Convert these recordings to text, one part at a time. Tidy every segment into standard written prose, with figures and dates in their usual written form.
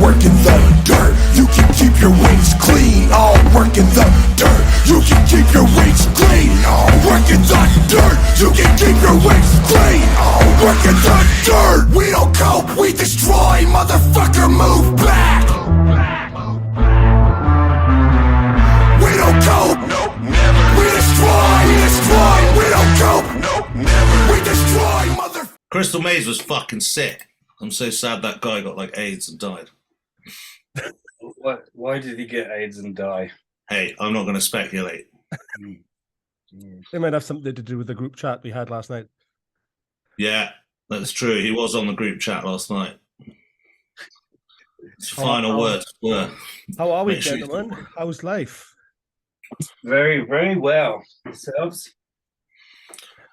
work in the dirt. You can keep your wings clean. All work in the dirt. You can keep your wings clean. All work in the dirt. You can keep your wings clean. All work in the dirt. We don't cope, we destroy. Motherfucker, move back. We don't cope. Nope, never. We destroy. We don't cope. Nope, never. We destroy, motherfucker. Crystal Maze was fucking sick. I'm so sad that guy got like AIDS and died. Why did he get AIDS and die? Hey, I'm not going to speculate. It might have something to do with the group chat we had last night. Yeah, that's true. He was on the group chat last night. His final words were... How are we, gentlemen? How's life? Very, very well. Yourselves?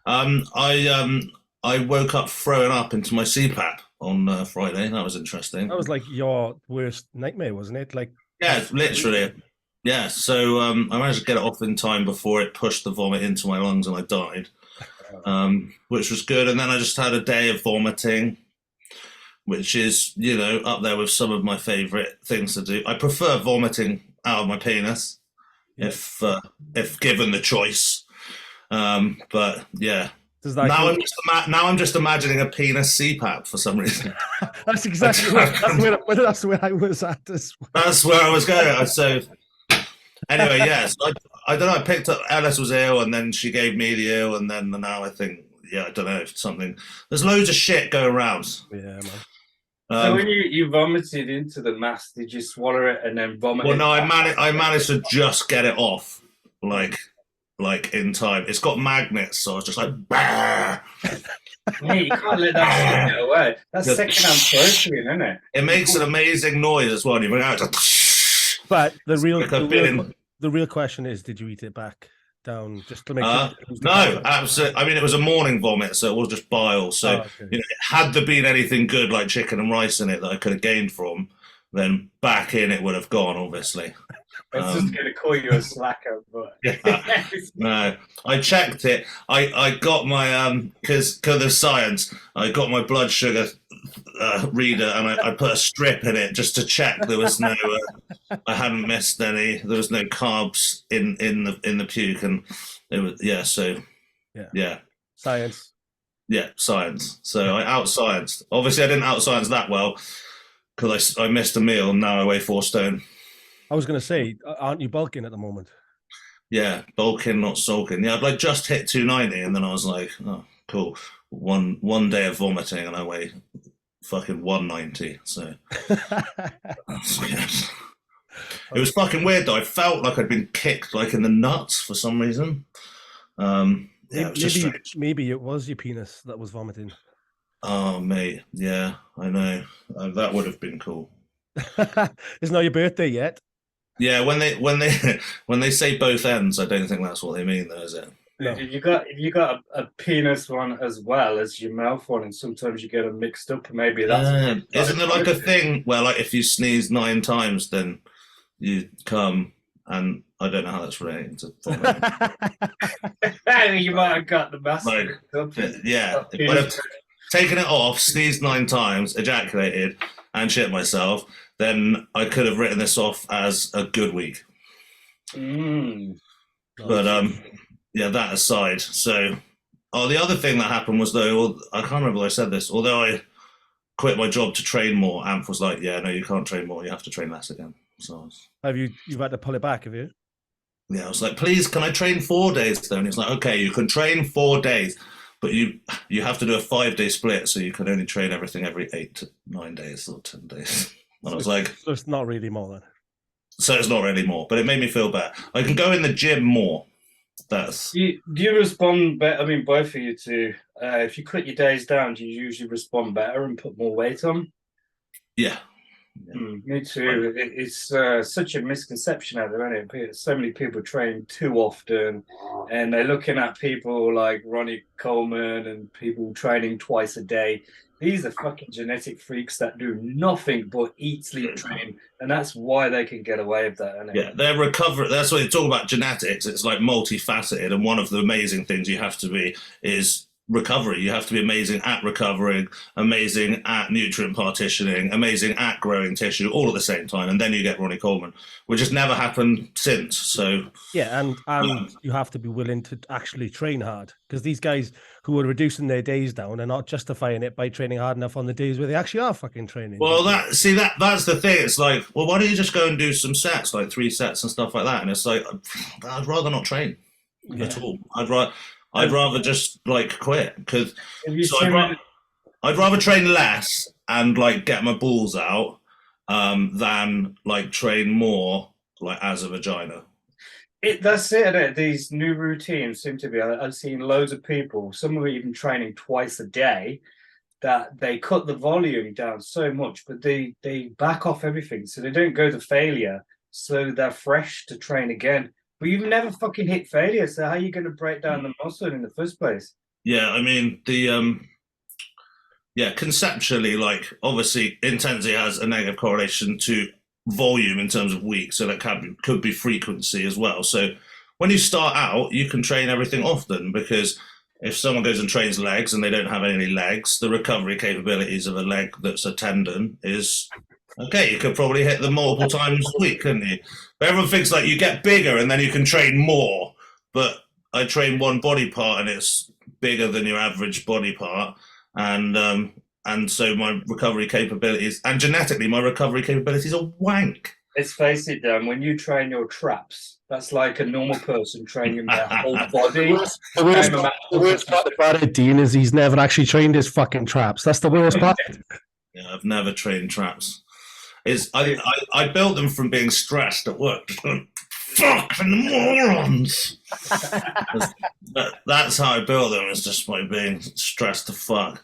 I woke up throwing up into my CPAP on Friday. That was interesting. That was like your worst nightmare, wasn't it? Like, yeah, literally. Yeah, so I managed to get it off in time before it pushed the vomit into my lungs and I died, which was good. And then I just had a day of vomiting, which is, you know, up there with some of my favourite things to do. I prefer vomiting out of my penis, if given the choice. But yeah. Now I'm just imagining a penis CPAP for some reason. That's exactly that's where I was at as well. That's where I was going. So anyway, yes, I don't know. I picked up Alice was ill, and then she gave me the ill, and then now I think, I don't know, something. There's loads of shit going around. Yeah, man. So when you vomited into the mask, did you swallow it and then vomit? Well, no, I managed to just get it off, like in time. It's got magnets, so I was just like, bah! Hey, you can't let that shit get away. That's second-hand poetry, isn't it? It makes an amazing noise as well. You bring out, but the real question is, did you eat it back down just to make sure? No, absolutely. I mean, it was a morning vomit, so it was just bile. So you know, had there been anything good like chicken and rice in it that I could have gained from, then back in it would have gone, obviously. I was just going to call you a slacker, but... No, I checked it. I got my, because of science, I got my blood sugar reader and I put a strip in it just to check there was no, I hadn't missed any, there was no carbs in the puke, and it was, Science. Yeah, science. So I out-scienced. Obviously, I didn't out-science that well because I missed a meal and now I weigh 4 stone. I was going to say, aren't you bulking at the moment? Yeah, bulking, not sulking. Yeah, I'd like just hit 290, and then I was like, oh, cool. One day of vomiting, and I weigh fucking 190. So it was fucking weird though. I felt like I'd been kicked like in the nuts for some reason. Maybe it was your penis that was vomiting. Oh mate, yeah, I know. That would have been cool. It's not your birthday yet. Yeah, when they say both ends, I don't think that's what they mean, though, is it? No. If you got a penis one as well as your mouth one, and sometimes you get them mixed up. Maybe that's isn't there like a thing where like if you sneeze 9 times, then you come, and I don't know how that's related to vomit. You might have got the mask. Yeah, but I've taken it off, sneezed 9 times, ejaculated, and shit myself, then I could have written this off as a good week. But yeah, that aside. So, the other thing that happened was though, I can't remember if I said this, although I quit my job to train more, Amph was like, yeah, no, you can't train more, you have to train less again. So you've had to pull it back, have you? Yeah, I was like, please, can I train 4 days though? And he's like, okay, you can train 4 days, but you have to do a 5-day split, so you can only train everything every 8 to 9 days or 10 days. And I was like, so it's not really more then. So it's not really more, but it made me feel better. I can go in the gym more. Do you respond better? I mean, both of you two. If you cut your days down, do you usually respond better and put more weight on? Yeah. Me too. It's such a misconception out there, isn't it? So many people train too often, and they're looking at people like Ronnie Coleman and people training twice a day. These are fucking genetic freaks that do nothing but eat, sleep, train, and that's why they can get away with that. Isn't it? Yeah, they're recovered. That's what you talk about genetics. It's like multifaceted, and one of the amazing things you have to be is recovery. You have to be amazing at recovering, amazing at nutrient partitioning, amazing at growing tissue, all at the same time, and then you get Ronnie Coleman, which has never happened since. So yeah, and you have to be willing to actually train hard, because these guys who are reducing their days down are not justifying it by training hard enough on the days where they actually are fucking training. Well, that's the thing. It's like, well, why don't you just go and do some sets, like 3 sets and stuff like that? And it's like, I'd rather not train at all. I'd rather just like quit, because I'd rather train less and like get my balls out than like train more like as a vagina. That's it, isn't it? These new routines seem to be. I've seen loads of people, some are even training twice a day, that they cut the volume down so much, but they back off everything, so they don't go to failure, so they're fresh to train again. But you've never fucking hit failure, so how are you going to break down the muscle in the first place? Yeah, I mean, conceptually, like, obviously, intensity has a negative correlation to volume in terms of weeks, so that could be frequency as well. So when you start out, you can train everything often, because if someone goes and trains legs and they don't have any legs, the recovery capabilities of a leg that's a tendon is okay. You could probably hit them multiple times a week, couldn't you? But everyone thinks like you get bigger and then you can train more. But I train one body part and it's bigger than your average body part, and so my recovery capabilities, and genetically my recovery capabilities are wank. Let's face it, Dan, when you train your traps, that's like a normal person training their whole body. The worst part about it, Dean, is he's never actually trained his fucking traps. That's the worst part. Yeah, I've never trained traps. I built them from being stressed at work. Fucking morons. That's how I built them. It's just by being stressed to fuck.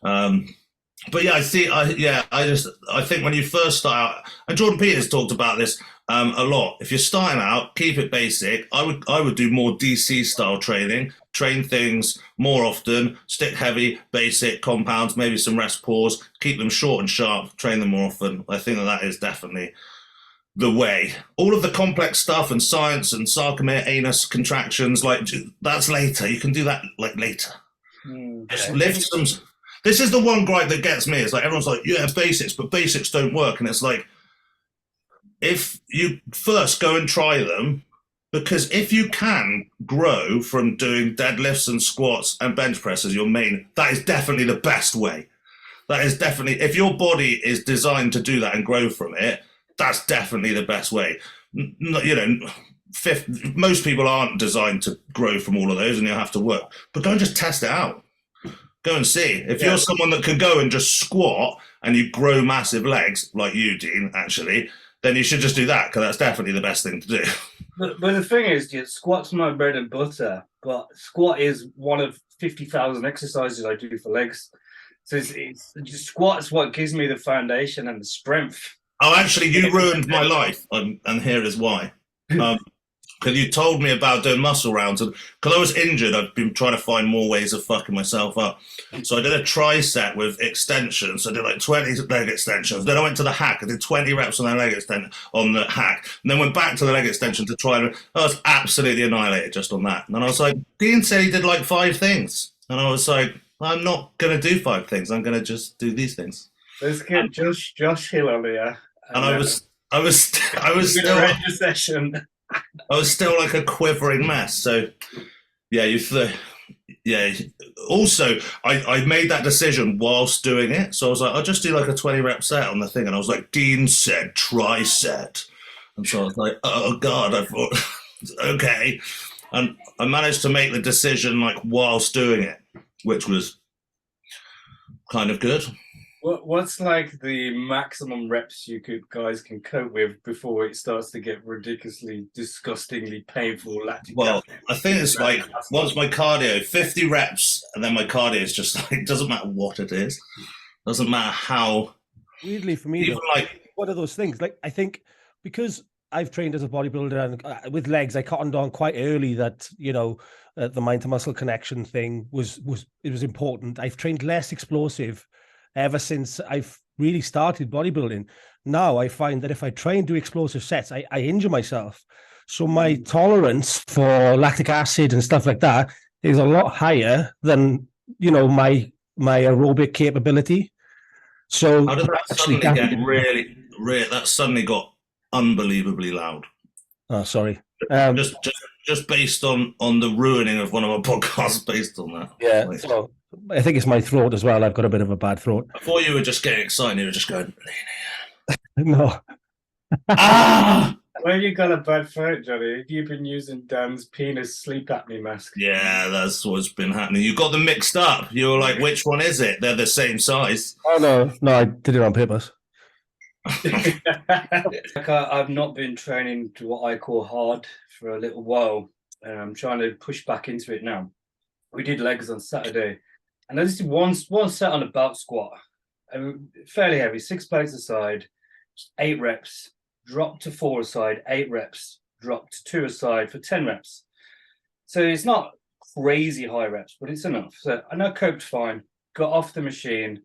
But yeah, I think when you first start out, and Jordan Peters talked about this a lot. If you're starting out, keep it basic. I would do more DC style training, train things more often, stick heavy, basic, compounds, maybe some rest pause, keep them short and sharp, train them more often. I think that is definitely the way. All of the complex stuff and science and sarcomere, anus contractions, like, that's later. You can do that like later. Just lift some. This is the one gripe that gets me. It's like everyone's like, yeah, basics, but basics don't work. And it's like, if you first go and try them, because if you can grow from doing deadlifts and squats and bench press as your main, that is definitely the best way. That is definitely, if your body is designed to do that and grow from it, that's definitely the best way. You know, most people aren't designed to grow from all of those, and you'll have to work. But go and just test it out. Go and see. If you're someone that can go and just squat and you grow massive legs, like you, Dean, actually, then you should just do that, because that's definitely the best thing to do. But the thing is, squat's my bread and butter, but squat is one of 50,000 exercises I do for legs. So squat's what gives me the foundation and the strength. Oh, actually, you ruined my life, and here is why. Because you told me about doing muscle rounds, and because I was injured, I've been trying to find more ways of fucking myself up. So I did a tricep with extensions. I did like 20 leg extensions. Then I went to the hack. I did 20 reps on the leg extension on the hack, and then went back to the leg extension to try. And I was absolutely annihilated just on that. And then I was like, Dean said he did like 5 things, and I was like, I'm not gonna do 5 things. I'm gonna just do these things. Let's get Josh Hill on here. And I was still end the session. I was still like a quivering mess. So, yeah, Also, I made that decision whilst doing it. So I was like, I'll just do like a 20 rep set on the thing. And I was like, Dean said tri-set. And so I was like, oh God, I thought, okay. And I managed to make the decision like whilst doing it, which was kind of good. What's like the maximum reps guys can cope with before it starts to get ridiculously, disgustingly painful lactic acid? I think it's like, once my cardio, 50 reps, and then my cardio is just like, it doesn't matter what it is. Doesn't matter how. Weirdly for me, though, like, what are those things? Like, I think because I've trained as a bodybuilder and with legs, I cottoned on quite early that, you know, the mind to muscle connection thing was important. I've trained less explosive ever since I've really started bodybuilding. Now I find that if I try and do explosive sets, I injure myself. So my tolerance for lactic acid and stuff like that is a lot higher than my aerobic capability. So How did that suddenly get really? That suddenly got unbelievably loud. Oh, sorry. Just based on the ruining of one of our podcasts, based on that. Yeah. So I think it's my throat as well. I've got a bit of a bad throat. I thought you were just getting excited. You were just going. No. Ah! Where you got a bad throat, Johnny? Have you been using Dan's penis sleep apnea mask? Yeah, that's what's been happening. You got them mixed up. You were like, which one is it? They're the same size. Oh, no, I did it on purpose. I've not been training to what I call hard for a little while, and I'm trying to push back into it now. We did legs on Saturday, and I just did one set on a belt squat, fairly heavy, 6 plates aside, 8 reps. Drop to 4 aside, 8 reps. Drop to 2 aside for 10 reps. So it's not crazy high reps, but it's enough. So I coped fine. Got off the machine,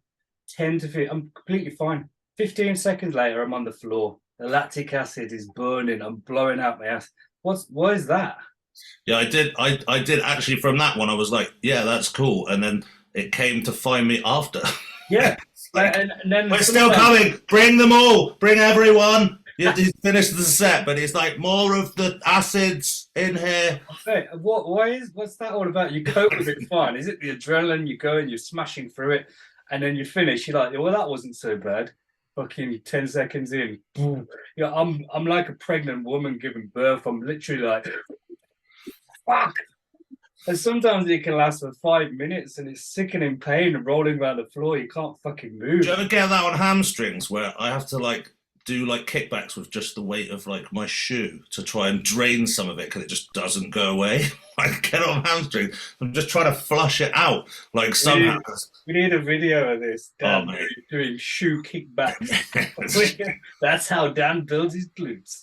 10 to 15. I'm completely fine. 15 seconds later, I'm on the floor. The lactic acid is burning. I'm blowing out my ass. What is that? Yeah, I did actually. From that one, I was like, yeah, that's cool. And then it came to find me after. Yeah. Like, and then we're still coming. Bring them all. Bring everyone. He's finished the set, but it's like more of the acids in here. Okay, what's that all about? You cope with it fine. Is it the adrenaline? You go and you're smashing through it, and then you finish. You're like, well, that wasn't so bad. Fucking 10 seconds in, boom. Yeah, I'm like a pregnant woman giving birth. I'm literally like, fuck. And sometimes it can last for 5 minutes, and it's sickening pain and rolling around the floor. You can't fucking move. Do you ever get that on hamstrings where I have to like do like kickbacks with just the weight of like my shoe to try and drain some of it because it just doesn't go away? I get on hamstring. I'm just trying to flush it out. Like somehow. We need a video of this. Dan doing shoe kickbacks. That's how Dan builds his glutes.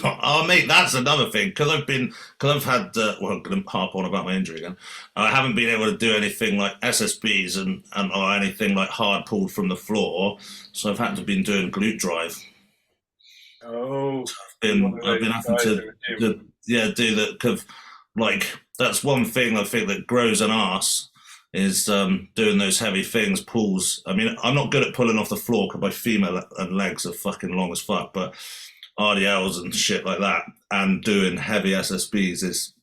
Oh, mate, that's another thing. Because I've had, well, I'm going to harp on about my injury again. I haven't been able to do anything like SSBs and or anything like hard pulled from the floor. So I've had to been doing glute drive. Oh, I've been having to do that. Cause, like, that's one thing I think that grows an arse is doing those heavy things, pulls. I mean, I'm not good at pulling off the floor because my female and legs are fucking long as fuck, but RDLs and shit like that and doing heavy SSBs is,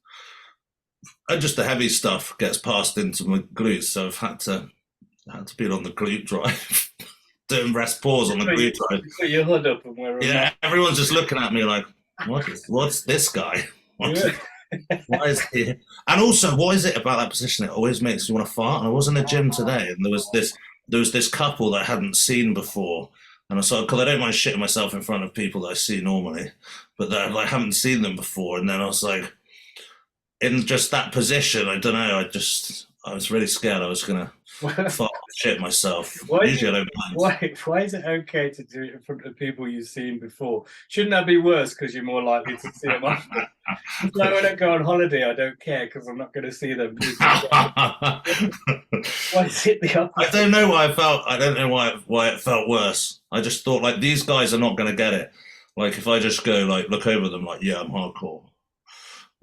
and just the heavy stuff gets passed into my glutes, so I've had to be on the glute drive. Doing rest pause on the glute drive. Put your hood up and wear yeah, everyone's just looking at me like, what's this guy? Why is he? And also, what is it about that position? It always makes you want to fart. And I was in the gym today, and there was this couple that I hadn't seen before, and I saw, because I don't mind shitting myself in front of people that I see normally, but that I haven't seen them before, and then I was like, in just that position, I don't know. I was really scared I was gonna fart shit myself. Usually I don't mind. Why is it okay to do it in front of people you've seen before? Shouldn't that be worse because you're more likely to see them after? Like when I go on holiday, I don't care because I'm not going to see them. Why is it the opposite? I don't know why I don't know why it felt worse. I just thought like these guys are not going to get it. Like if I just go like look over them like yeah I'm hardcore,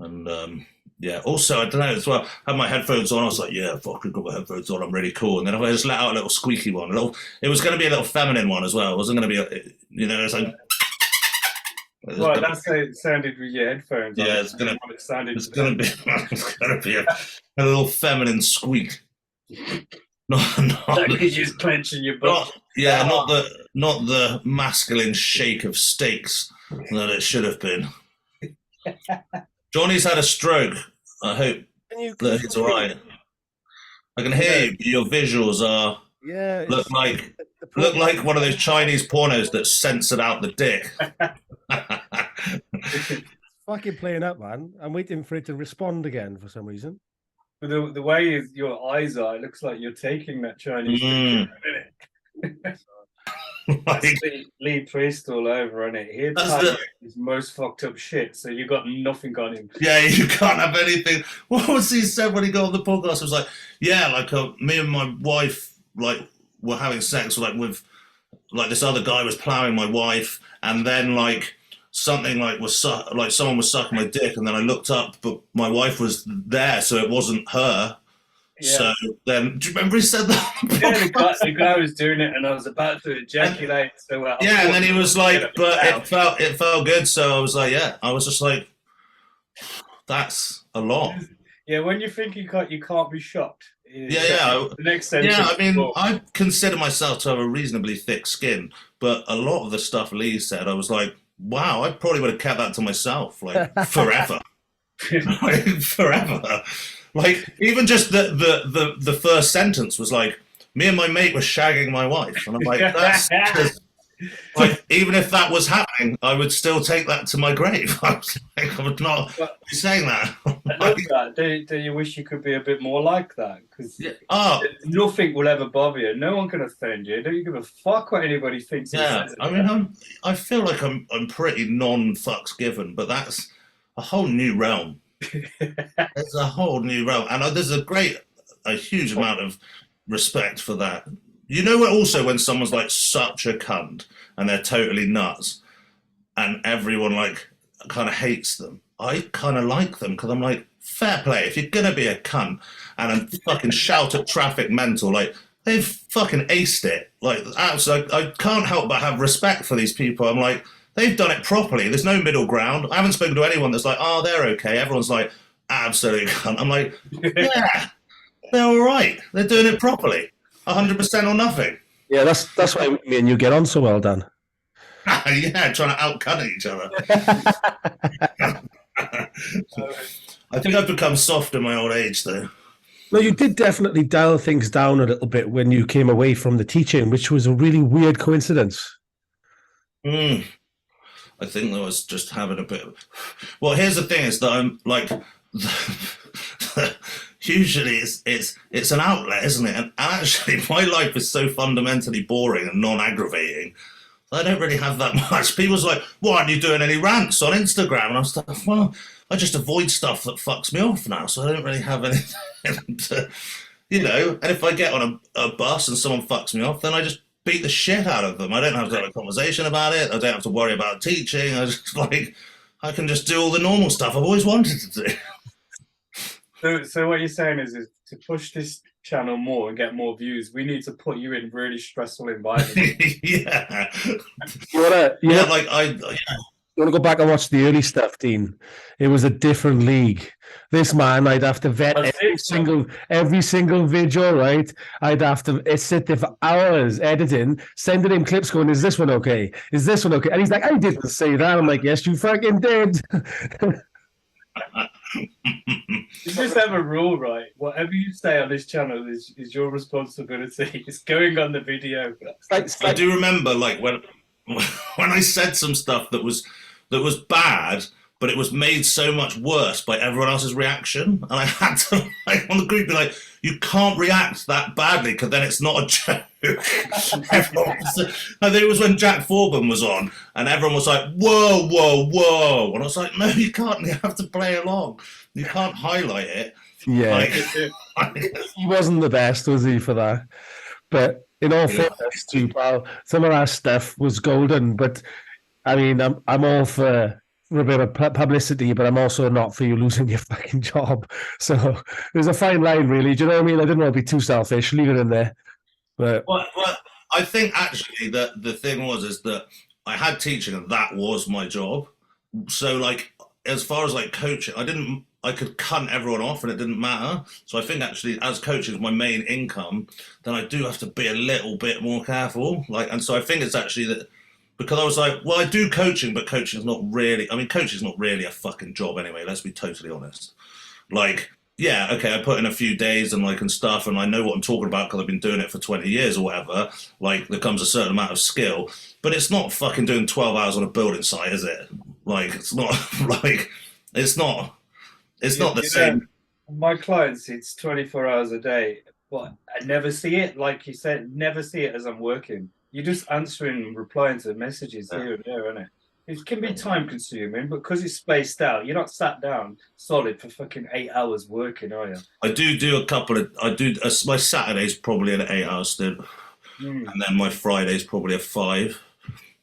and yeah. Also, I don't know as well. I had my headphones on. I was like, yeah, fuck, I've got my headphones on. I'm really cool. And then if I just let out a little squeaky one, it was going to be a little feminine one as well. It wasn't going to be, it's like. Well, that's how it sounded with your headphones. Yeah, it's going to be a little feminine squeak. Not because you're clenching your butt. Not the masculine shake of steaks that it should have been. Johnny's had a stroke. I hope that he's all right. I can hear you. Your visuals are look like one of those Chinese pornos that censored out the dick. Fucking playing up, man. I'm waiting for it to respond again for some reason. The way your eyes are, it looks like you're taking that Chinese picture. Lee Priest all over, isn't it? He'd tell you his most fucked up shit, so you got nothing on him. Yeah, you can't have anything. What was he said when he got on the podcast? It was like, yeah, like me and my wife like were having sex with this other guy was plowing my wife, and then like something like someone was sucking my dick, and then I looked up, but my wife was there, so it wasn't her. So then, do you remember he said that? Yeah, the guy was doing it, and I was about to ejaculate. So yeah, and then he was like, "But it felt good." So I was like, "Yeah," I was just like, "That's a lot." Yeah, when you think you can't be shocked. Yeah. The next sentence. Yeah, I mean, I consider myself to have a reasonably thick skin, but a lot of the stuff Lee said, I was like, "Wow, I probably would have kept that to myself, like forever, like, forever." Like even just the first sentence was like, "Me and my mate were shagging my wife," and I'm like, "That's just, like even if that was happening, I would still take that to my grave." I was like, I would not be saying that. I love that. Do you wish you could be a bit more like that? Because nothing will ever bother you. No one can offend you. Don't you give a fuck what anybody thinks? Yeah, I mean, I feel like I'm pretty non-fucks given, but that's a whole new realm. It's a whole new realm, and there's a huge amount of respect for that. You know what? Also, when someone's like such a cunt and they're totally nuts, and everyone like kind of hates them, I kind of like them because I'm like, fair play. If you're gonna be a cunt and fucking shout at traffic mental, like they've fucking aced it. Like, absolutely, I can't help but have respect for these people. I'm like, they've done it properly. There's no middle ground. I haven't spoken to anyone that's like, oh, they're okay. Everyone's like, absolutely cunt. I'm like, yeah, they're all right. They're doing it properly. 100% or nothing. Yeah, that's why me and you get on so well, Dan. Yeah, trying to outcut each other. I think I've become soft in my old age, though. No, you did definitely dial things down a little bit when you came away from the teaching, which was a really weird coincidence. I think I was just having a bit of... Well, here's the thing, is that I'm like... Usually it's an outlet, isn't it? And actually, my life is so fundamentally boring and non-aggravating. I don't really have that much. People's like, "Why aren't you doing any rants on Instagram?" And I was like, "Well, I just avoid stuff that fucks me off now, so I don't really have anything to, you know." And if I get on a bus and someone fucks me off, then I just beat the shit out of them. I don't have to have a conversation about it. I don't have to worry about teaching. I can just do all the normal stuff I've always wanted to do. So what you're saying is to push this channel more and get more views, we need to put you in really stressful environments. Yeah. You want to go back and watch the early stuff, Dean? It was a different league. This man, I'd have to vet every single video, right? I'd have to sit there for hours editing, sending him clips going, "Is this one okay? Is this one okay?" And he's like, "I didn't say that." I'm like, "Yes, you fucking did." You just have a rule, right? Whatever you say on this channel is your responsibility. It's going on the video. I do remember, like, when I said some stuff that was bad, but it was made so much worse by everyone else's reaction, and I had to, like, on the group, be like, "You can't react that badly, because then it's not a joke." I think it was when Jack Forbin was on, and everyone was like, "Whoa, whoa, whoa," and I was like, "No, you can't. You have to play along. You can't highlight it." Yeah, he wasn't the best, was he, for that? But in all fairness to pal, some of that stuff was golden. But I mean, I'm all for a bit of publicity, but I'm also not for you losing your fucking job. So there's a fine line, really. Do you know what I mean? I didn't want to be too selfish. Leave it in there. But well, I think actually that the thing is that I had teaching and that was my job. So like, as far as like coaching, I could cunt everyone off and it didn't matter. So I think actually as coaching is my main income, then I do have to be a little bit more careful. Like, and so I think it's actually that, because I was like, well, I do coaching, but coaching's not really a fucking job anyway, let's be totally honest. Like, yeah, okay, I put in a few days and stuff, and I know what I'm talking about because I've been doing it for 20 years or whatever. Like, there comes a certain amount of skill, but it's not fucking doing 12 hours on a building site, is it? Like, it's not like, it's not the same. My clients, it's 24 hours a day, but I never see it. Like you said, never see it as I'm working. You're just answering and replying to messages here and there, isn't it? It can be time consuming, but because it's spaced out, you're not sat down solid for fucking 8 hours working, are you? I do my Saturday's probably an 8-hour stint, and then my Friday's probably a 5,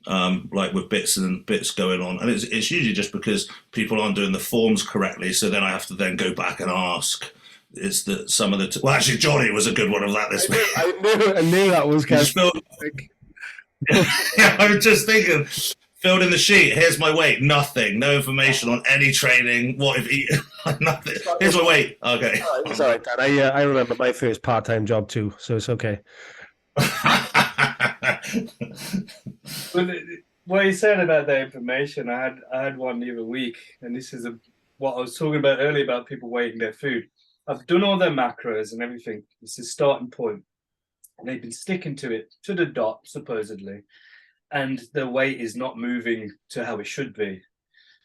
like with bits going on. And it's usually just because people aren't doing the forms correctly, so then I have to then go back and ask, it's that some of the well, actually, Johnny was a good one of that this week. I knew that was kind Yeah, I was just thinking. Filled in the sheet. Here's my weight. Nothing. No information on any training. What I've eaten. Nothing. Here's my weight. Okay. It's all right, Dad. I remember my first part-time job too, so it's okay. But what you said about the information, I had one the other week, and this is what I was talking about earlier about people weighing their food. I've done all their macros and everything. It's a starting point, and they've been sticking to it to the dot supposedly, and the weight is not moving to how it should be.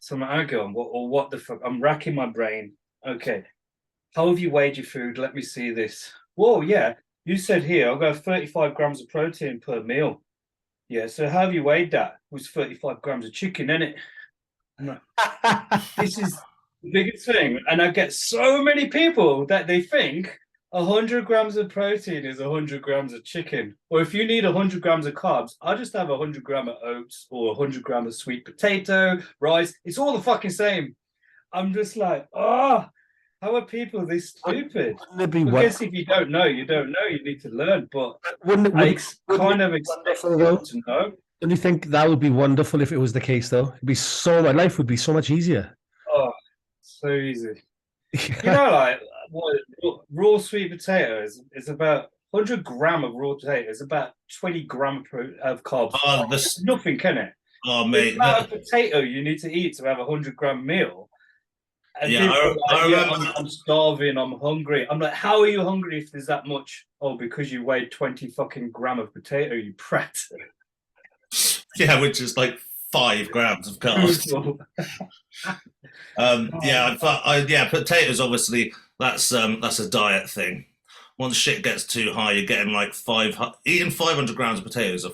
So I'm going, what the fuck? I'm racking my brain. Okay, how have you weighed your food? Let me see this. Whoa, yeah. You said here, I'll go 35 grams of protein per meal. Yeah, so how have you weighed that? It was 35 grams of chicken, innit? Like, this is the biggest thing. And I get so many people that they think 100 grams of protein is 100 grams of chicken. Or if you need 100 grams of carbs, I'll just have 100 grams of oats or 100 grams of sweet potato, rice. It's all the fucking same. I'm just like, how are people this stupid? Because if you don't know, you don't know. You need to learn. But it's kind of expensive to know. Don't you think that would be wonderful if it was the case, though? My life would be so much easier. Oh, so easy. You know, like raw sweet potatoes is about 100 gram of raw potato is about 20 gram of carbs. Oh, nothing, can it? Oh, mate. The amount of potato you need to eat to have 100 gram meal. And yeah, I remember. I'm starving. I'm hungry. I'm like, how are you hungry if there's that much? Oh, because you weighed 20 fucking gram of potato, you prat. Yeah, which is like 5 grams of carbs. Yeah, potatoes. Obviously, that's a diet thing. Once shit gets too high, you're getting like eating 500 grams of potatoes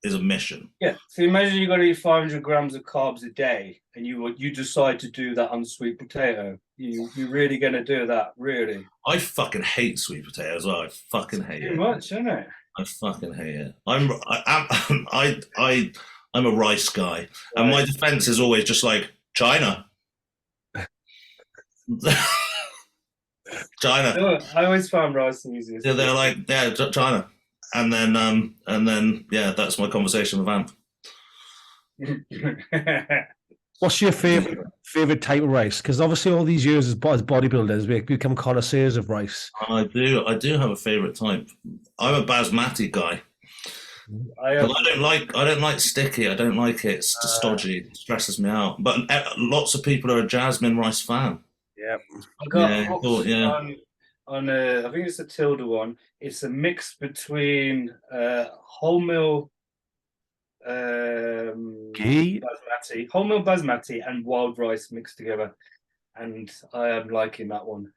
is a mission. Yeah. So imagine you got to eat 500 grams of carbs a day, and you decide to do that on sweet potato. You're really going to do that? Really? I fucking hate sweet potato as well. I fucking hate it. Too much, isn't it? I fucking hate it. I'm a rice guy, and my defense is always just like China. China. I always found rice the easiest. Yeah, they're like, yeah, China, and then yeah, that's my conversation with Amp. What's your favorite type of rice? Because obviously, all these years as bodybuilders, we become connoisseurs of rice. I do have a favorite type. I'm a basmati guy. I don't like sticky. I don't like it. It's just stodgy. It stresses me out. But lots of people are a jasmine rice fan. Yeah, I got on I think it's a Tilda one. It's a mix between wholemeal basmati and wild rice mixed together, and I am liking that one.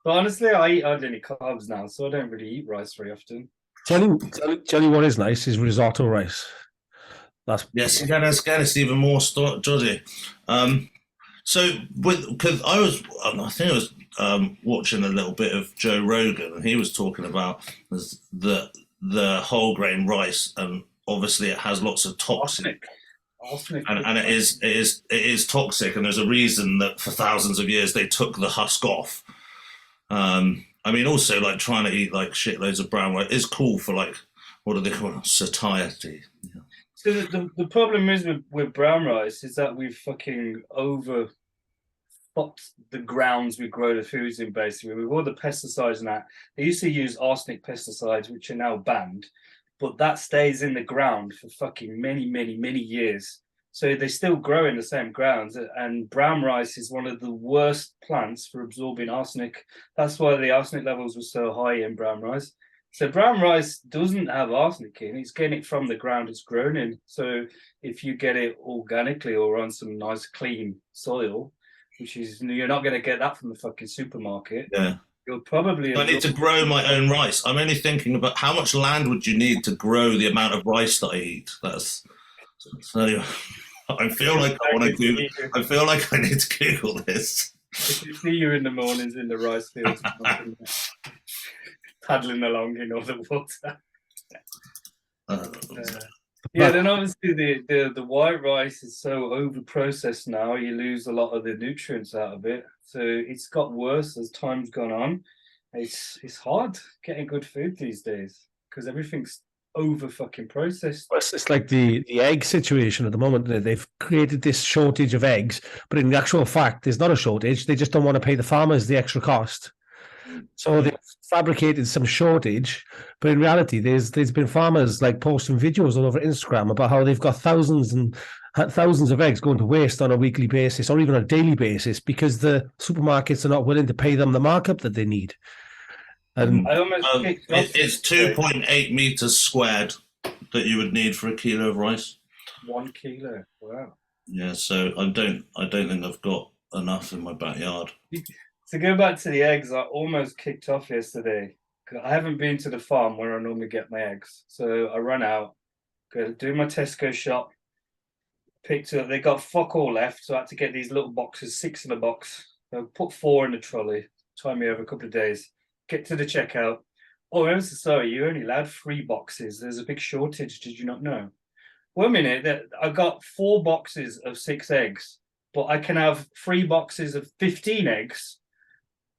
But honestly, I eat hardly any carbs now, so I don't really eat rice very often. Tell you what is nice is risotto rice. Yes, again, it's even more dodgy. So because I think I was watching a little bit of Joe Rogan, and he was talking about the whole grain rice, and obviously it has lots of toxic. Arsenic. And it is toxic, and there's a reason that for thousands of years they took the husk off. I mean, also like trying to eat like shitloads of brown rice is cool for like, what do they call it? Satiety. Yeah. So the problem is with brown rice is that we've fucking over fucked the grounds we grow the foods in, basically. With all the pesticides and that. They used to use arsenic pesticides, which are now banned, but that stays in the ground for fucking many, many, many years. So they still grow in the same grounds, and brown rice is one of the worst plants for absorbing arsenic. That's why the arsenic levels were so high in brown rice. So brown rice doesn't have arsenic in. It's getting it from the ground it's grown in. So if you get it organically or on some nice clean soil, which is, you're not going to get that from the fucking supermarket. Yeah. You'll probably... I need to grow my own rice. I'm only thinking about how much land would you need to grow the amount of rice that I eat. So I feel like I want to Google. I feel like I need to Google this. If you see you in the mornings in the rice fields, paddling along in all the water. Yeah, then obviously the white rice is so over processed now. You lose a lot of the nutrients out of it So it's got worse as time's gone on. It's hard getting good food these days because everything's over fucking processed. It's like the egg situation at the moment. They've created this shortage of eggs, but in the actual fact, there's not a shortage. They just don't want to pay the farmers the extra cost. So they've fabricated some shortage, but in reality, there's been farmers like posting videos all over Instagram about how they've got thousands and thousands of eggs going to waste on a weekly basis or even a daily basis because the supermarkets are not willing to pay them the markup that they need. And I almost it's 2.8 meters squared that you would need for a kilo of rice. 1 kilo. Wow. Yeah, so I don't think I've got enough in my backyard. To go back to the eggs, I almost kicked off yesterday. I haven't been to the farm where I normally get my eggs. So I run out, go do my Tesco shop, picked up, they got fuck all left. So I had to get these little boxes, 6 in a box. So put 4 in the trolley, time me over a couple of days, get to the checkout. Oh, I'm so sorry, you only allowed 3 boxes. There's a big shortage. Did you not know? 1 minute, I got 4 boxes of 6 eggs, but I can have 3 boxes of 15 eggs.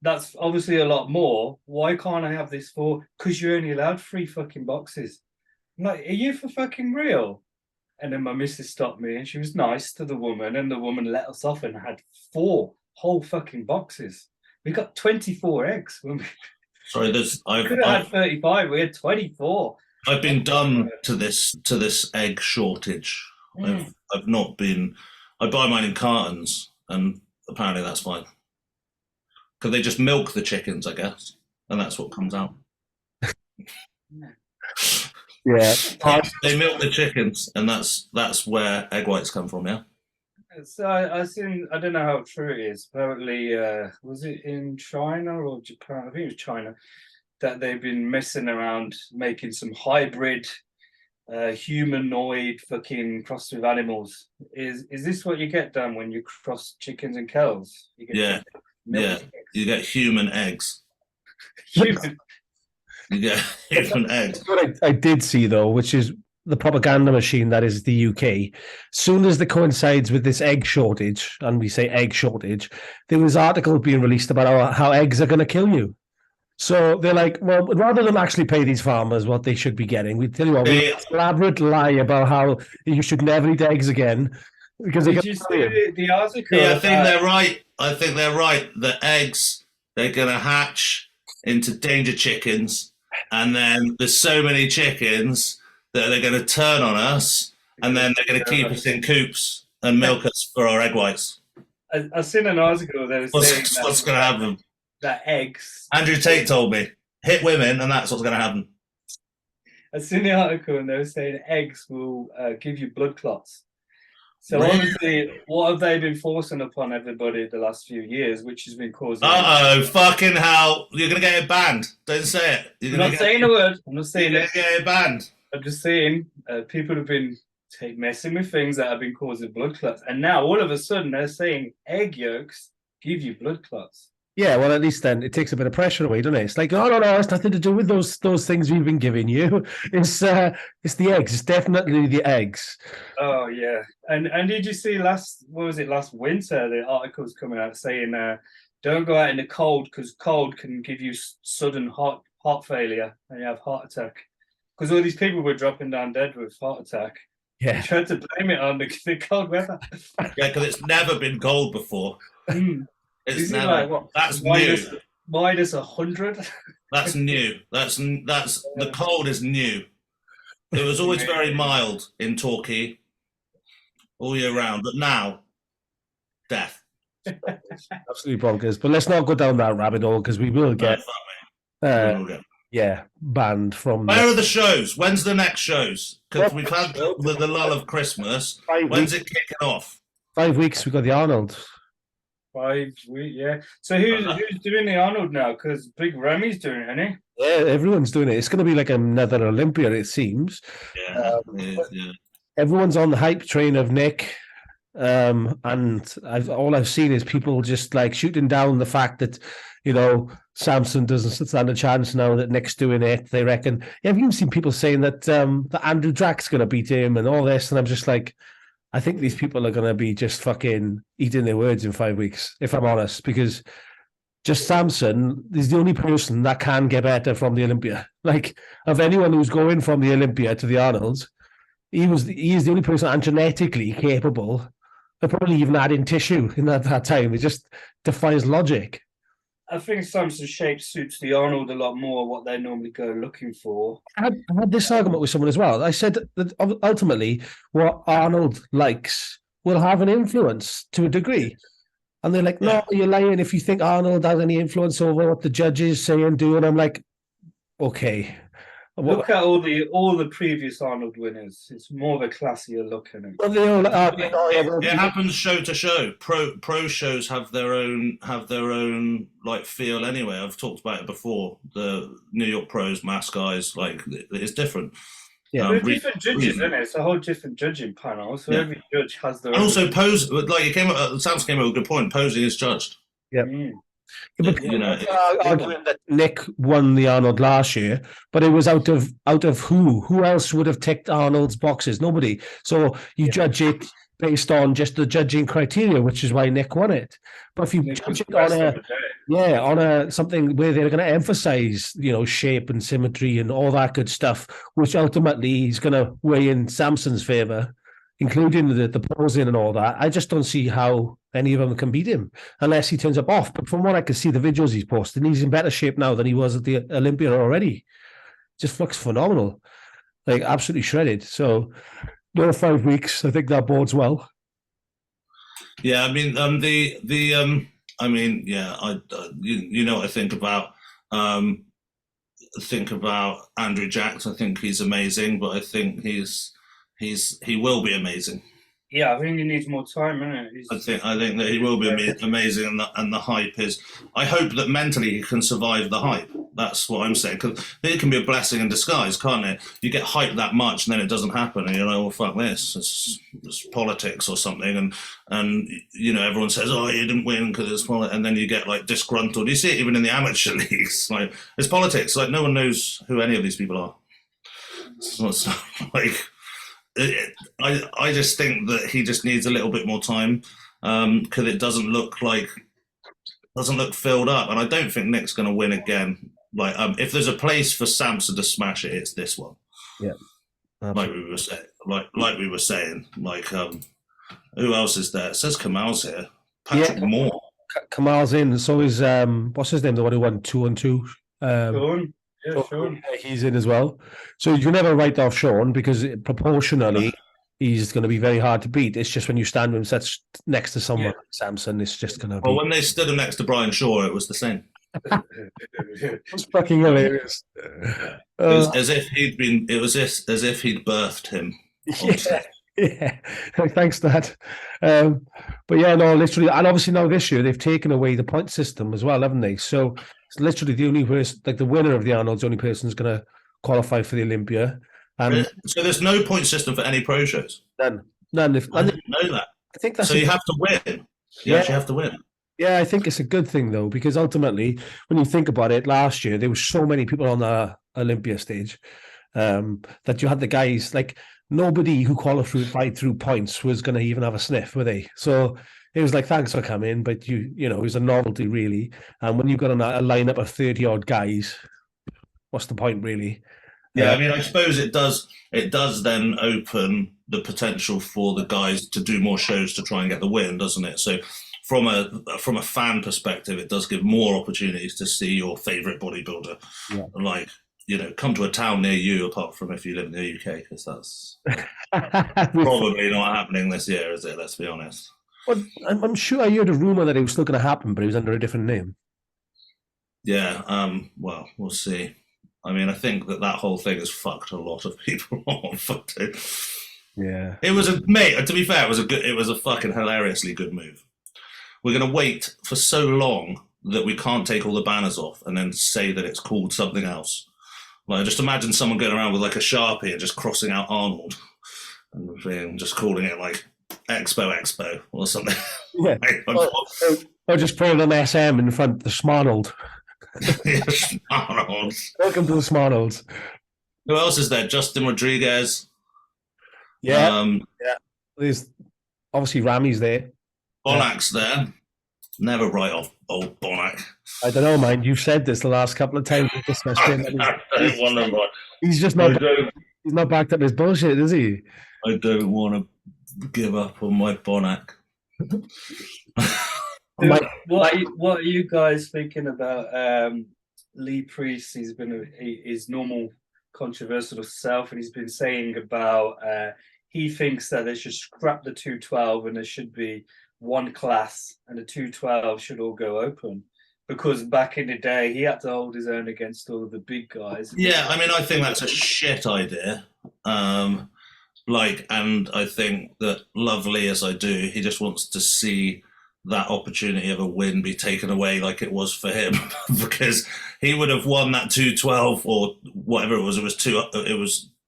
That's obviously a lot more. Why can't I have this 4? Because you're only allowed 3 fucking boxes. I'm like, are you for fucking real? And then my missus stopped me and she was nice to the woman, and the woman let us off and had 4 whole fucking boxes. We got 24 eggs. Sorry, I could have had 35. We had 24. I've been done to this egg shortage. I've not been. I buy mine in cartons, and apparently that's fine. Because they just milk the chickens, I guess, and that's what comes out. yeah, they milk the chickens, and that's where egg whites come from. Yeah. So I seen. I don't know how true it is. Apparently, was it in China or Japan? I think it was China that they've been messing around making some hybrid, humanoid fucking crossed with animals. Is this what you get done when you cross chickens and cows? You get you get human eggs. Human. You get human eggs. What I did see though, which is the propaganda machine that is the UK. Soon as it coincides with this egg shortage, and we say egg shortage, there was articles being released about how eggs are going to kill you. So they're like, well, rather than actually pay these farmers what they should be getting, we tell you what, we elaborate lie about how you should never eat eggs again. Because did you see the article? Yeah, I think they're right. I think they're right. The eggs, they're going to hatch into danger chickens, and then there's so many chickens that they're going to turn on us, and then they're going to keep us in coops and milk us for our egg whites. I've seen an article that was saying what's going to happen. That eggs. Andrew Tate told me, hit women, and that's what's going to happen. I've seen the article, and they were saying eggs will give you blood clots. So really? Obviously, what have they been forcing upon everybody the last few years, which has been causing... fucking hell. You're going to get it banned. Don't say it. I'm not saying a word. I'm not saying it. You're going to get it banned. I'm just saying people have been messing with things that have been causing blood clots. And now, all of a sudden, they're saying egg yolks give you blood clots. Yeah, well, at least then it takes a bit of pressure away, doesn't it? It's like, oh, no, it's nothing to do with those things we've been giving you. It's the eggs. It's definitely the eggs. Oh, yeah. And did you see last winter, the articles coming out saying, don't go out in the cold because cold can give you sudden heart failure and you have heart attack. Because all these people were dropping down dead with heart attack. Yeah. They tried to blame it on the cold weather. Yeah, because it's never been cold before. It's never. Like, what, that's minus, new. Minus 100. That's new. That's the cold is new. It was always very mild in Torquay all year round, but now death. Absolutely bonkers. But let's not go down that rabbit hole because we will get banned from. Where are the shows? When's the next shows? Because we've had the lull of Christmas. When's it kicking off? 5 weeks. We got the Arnold. 5 weeks, yeah. So who's doing the Arnold now? Because Big Remy's doing it, isn't he? Yeah, everyone's doing it. It's going to be like another Olympia, it seems. Yeah, everyone's on the hype train of Nick. And all I've seen is people just like shooting down the fact that, Samson doesn't stand a chance now that Nick's doing it. They reckon. I've even seen people saying that Andrew Drack's going to beat him and all this. And I'm just like, I think these people are going to be just fucking eating their words in 5 weeks, if I'm honest, because just Samson is the only person that can get better from the Olympia. Like, of anyone who's going from the Olympia to the Arnold's, he is the only person and genetically capable of probably even adding tissue in that time. It just defies logic. I think Samson's shape suits the Arnold a lot more what they normally go looking for. I had this argument with someone as well. I said that ultimately what Arnold likes will have an influence to a degree. And they're like, no, you're lying if you think Arnold has any influence over what the judges say and do. And I'm like, okay. Look at all the previous Arnold winners. It's more of a classier look in it. Well, they all, it happens show to show. Pro shows have their own like feel anyway. I've talked about it before. The New York pros, mass guys, like it's different. Yeah, there are different judges, isn't it? It's a whole different judging panel. So every judge has their and own. Also pose, like Sam's came up with a good point. Posing is judged. Yeah. But you know, arguing that Nick won the Arnold last year, but it was out of who else would have ticked Arnold's boxes? Nobody. So you judge it based on just the judging criteria, which is why Nick won it. But if you judge it on something where they're going to emphasize, shape and symmetry and all that good stuff, which ultimately is going to weigh in Samson's favor, including the posing and all that, I just don't see how any of them can beat him unless he turns up off. But from what I can see, the videos he's posting, he's in better shape now than he was at the Olympia already. Just looks phenomenal, like absolutely shredded. So, another 5 weeks, I think that bodes well. Yeah, I mean, you know what I think about Andrew Jacks. I think he's amazing, but I think he will be amazing. Yeah, I think he needs more time, innit? I think that he will be amazing, and the hype is. I hope that mentally he can survive the hype. That's what I'm saying, because it can be a blessing in disguise, can't it? You get hyped that much, and then it doesn't happen, and you're like, well, fuck this. It's politics or something, and everyone says, oh, you didn't win because it's politics, and then you get like disgruntled. You see it even in the amateur leagues. Like, it's politics. Like, no one knows who any of these people are. It's like. I just think that he just needs a little bit more time because it doesn't look filled up, and I don't think Nick's going to win again. Like, if there's a place for Samson to smash it, it's this one. Yeah, absolutely. Like we were saying, who else is there? It says Kamal's here. Patrick Moore. Kamal's in. So is what's his name? The one who won 2-2. Sean. Yeah, Sean. He's in as well. So you never write off Sean because proportionally he's going to be very hard to beat. It's just when you stand him such next to someone like Samson, it's just going to be. Well, when they stood him next to Brian Shaw, it was the same. It's fucking hilarious. It was as if he'd birthed him. Yeah. Thanks, Dad. But yeah, no, literally, and obviously now this year they've taken away the point system as well, haven't they? So it's literally the only person, like the winner of the Arnold's, the only person who's going to qualify for the Olympia. So there's no point system for any pro shows. None. I didn't know that. I think that's so. You have to win. You actually have to win. Yeah, I think it's a good thing though, because ultimately, when you think about it, last year there were so many people on the Olympia stage that you had the guys like. Nobody who qualified through points was going to even have a sniff, were they? So it was like, thanks for coming, but it was a novelty, really. And when you've got a lineup of 30-odd guys, what's the point, really? Yeah, I mean, I suppose it does then open the potential for the guys to do more shows to try and get the win, doesn't it? So from a fan perspective, it does give more opportunities to see your favourite bodybuilder. Yeah. Like, come to a town near you, apart from if you live in the UK, because that's probably not happening this year, is it? Let's be honest. Well, I'm sure I heard a rumour that it was still going to happen, but it was under a different name. Yeah, well, we'll see. I mean, I think that whole thing has fucked a lot of people off. Yeah. It was to be fair, it was a fucking hilariously good move. We're going to wait for so long that we can't take all the banners off and then say that it's called something else. Like, just imagine someone going around with like a Sharpie and just crossing out Arnold and just calling it like Expo or something. Yeah. or just putting an SM in front of the Smarnold. Yeah, Smarnold. Welcome to the Smarnolds. Who else is there? Justin Rodriguez. Yeah. There's obviously Rami's there. Bonak's there. Never write off old Bonak. I don't know, man. You've said this the last couple of times we've discussed him. I don't want to write. He's just not. He's not backed up his bullshit, is he? I don't want to give up on my Bonak. What are you guys thinking about Lee Priest? He's been his normal controversial self, and he's been saying about he thinks that they should scrap the 212 and there should be one class, and the 212 should all go open. Because back in the day, he had to hold his own against all of the big guys. Yeah, I mean, I think that's a shit idea. And I think that, lovely as I do, he just wants to see that opportunity of a win be taken away like it was for him, because he would have won that 212 or whatever it was. It was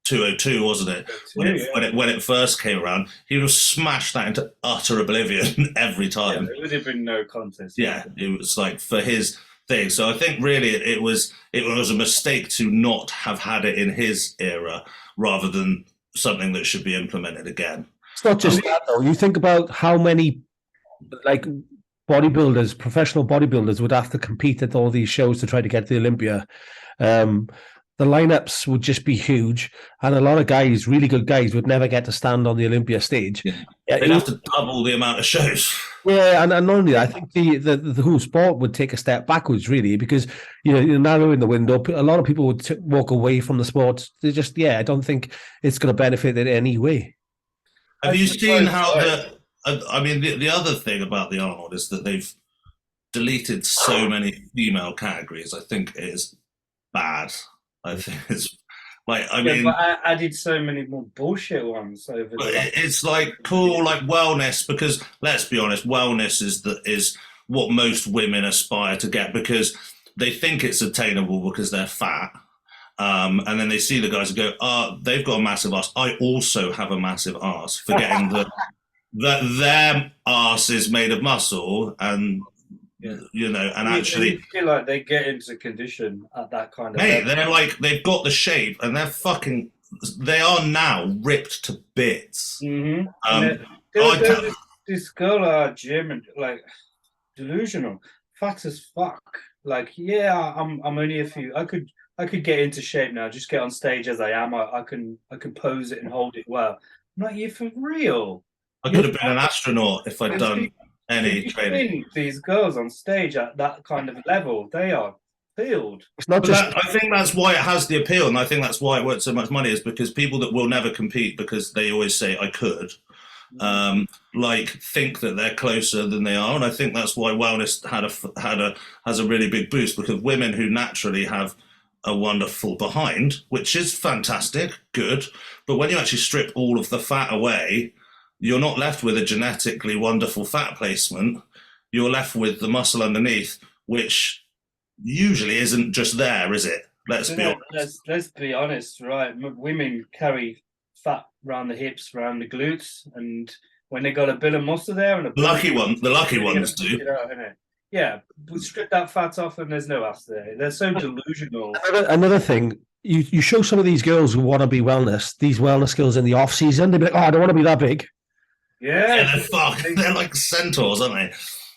202, wasn't it? When it first came around, he would have smashed that into utter oblivion every time. Yeah, it would have been no contest. Yeah, it was like for his thing. So I think really it was a mistake to not have had it in his era rather than something that should be implemented again. It's not just that though. You think about how many bodybuilders, professional bodybuilders, would have to compete at all these shows to try to get to the Olympia. The lineups would just be huge, and a lot of guys, really good guys, would never get to stand on the Olympia stage. Yeah. They'd have to double the amount of shows. Yeah, and not only that, I think the whole sport would take a step backwards, really, because you're narrowing the window. A lot of people would walk away from the sport. They just, I don't think it's going to benefit in any way. Have you seen how the other thing about the Arnold is that they've deleted so many female categories. I think it is bad. I think it's but I added so many more bullshit ones over it's like cool, like wellness, because let's be honest, wellness is what most women aspire to get, because they think it's attainable because they're fat. And then they see the guys and go, they've got a massive ass. I also have a massive ass, forgetting that their ass is made of muscle, and actually, I feel like they get into condition at that kind of level. They're like, they've got the shape, and they are now ripped to bits. Mm-hmm. This girl at our gym, and like delusional, fat as fuck. Like, I'm only a few. I could get into shape now. Just get on stage as I am. I can pose it and hold it well. I'm like, you for real? I could have been an astronaut if I'd done any training. These girls on stage at that kind of level, they are filled. It's not just. I think that's why it has the appeal, and I think that's why it worth so much money, is because people that will never compete because they always say I could, think that they're closer than they are, and I think that's why wellness has a really big boost, because women who naturally have a wonderful behind, which is fantastic, good, but when you actually strip all of the fat away, you're not left with a genetically wonderful fat placement. You're left with the muscle underneath, which usually isn't just there, is it? Let's be honest, right? Women carry fat around the hips, around the glutes, and when they got a bit of muscle there, and the lucky ones do. Yeah, we strip that fat off, and there's no ass there. They're so delusional. Another thing. You show some of these girls who want to be these wellness girls in the off season, they'd be like, I don't want to be that big. Yeah, they're like centaurs, aren't they?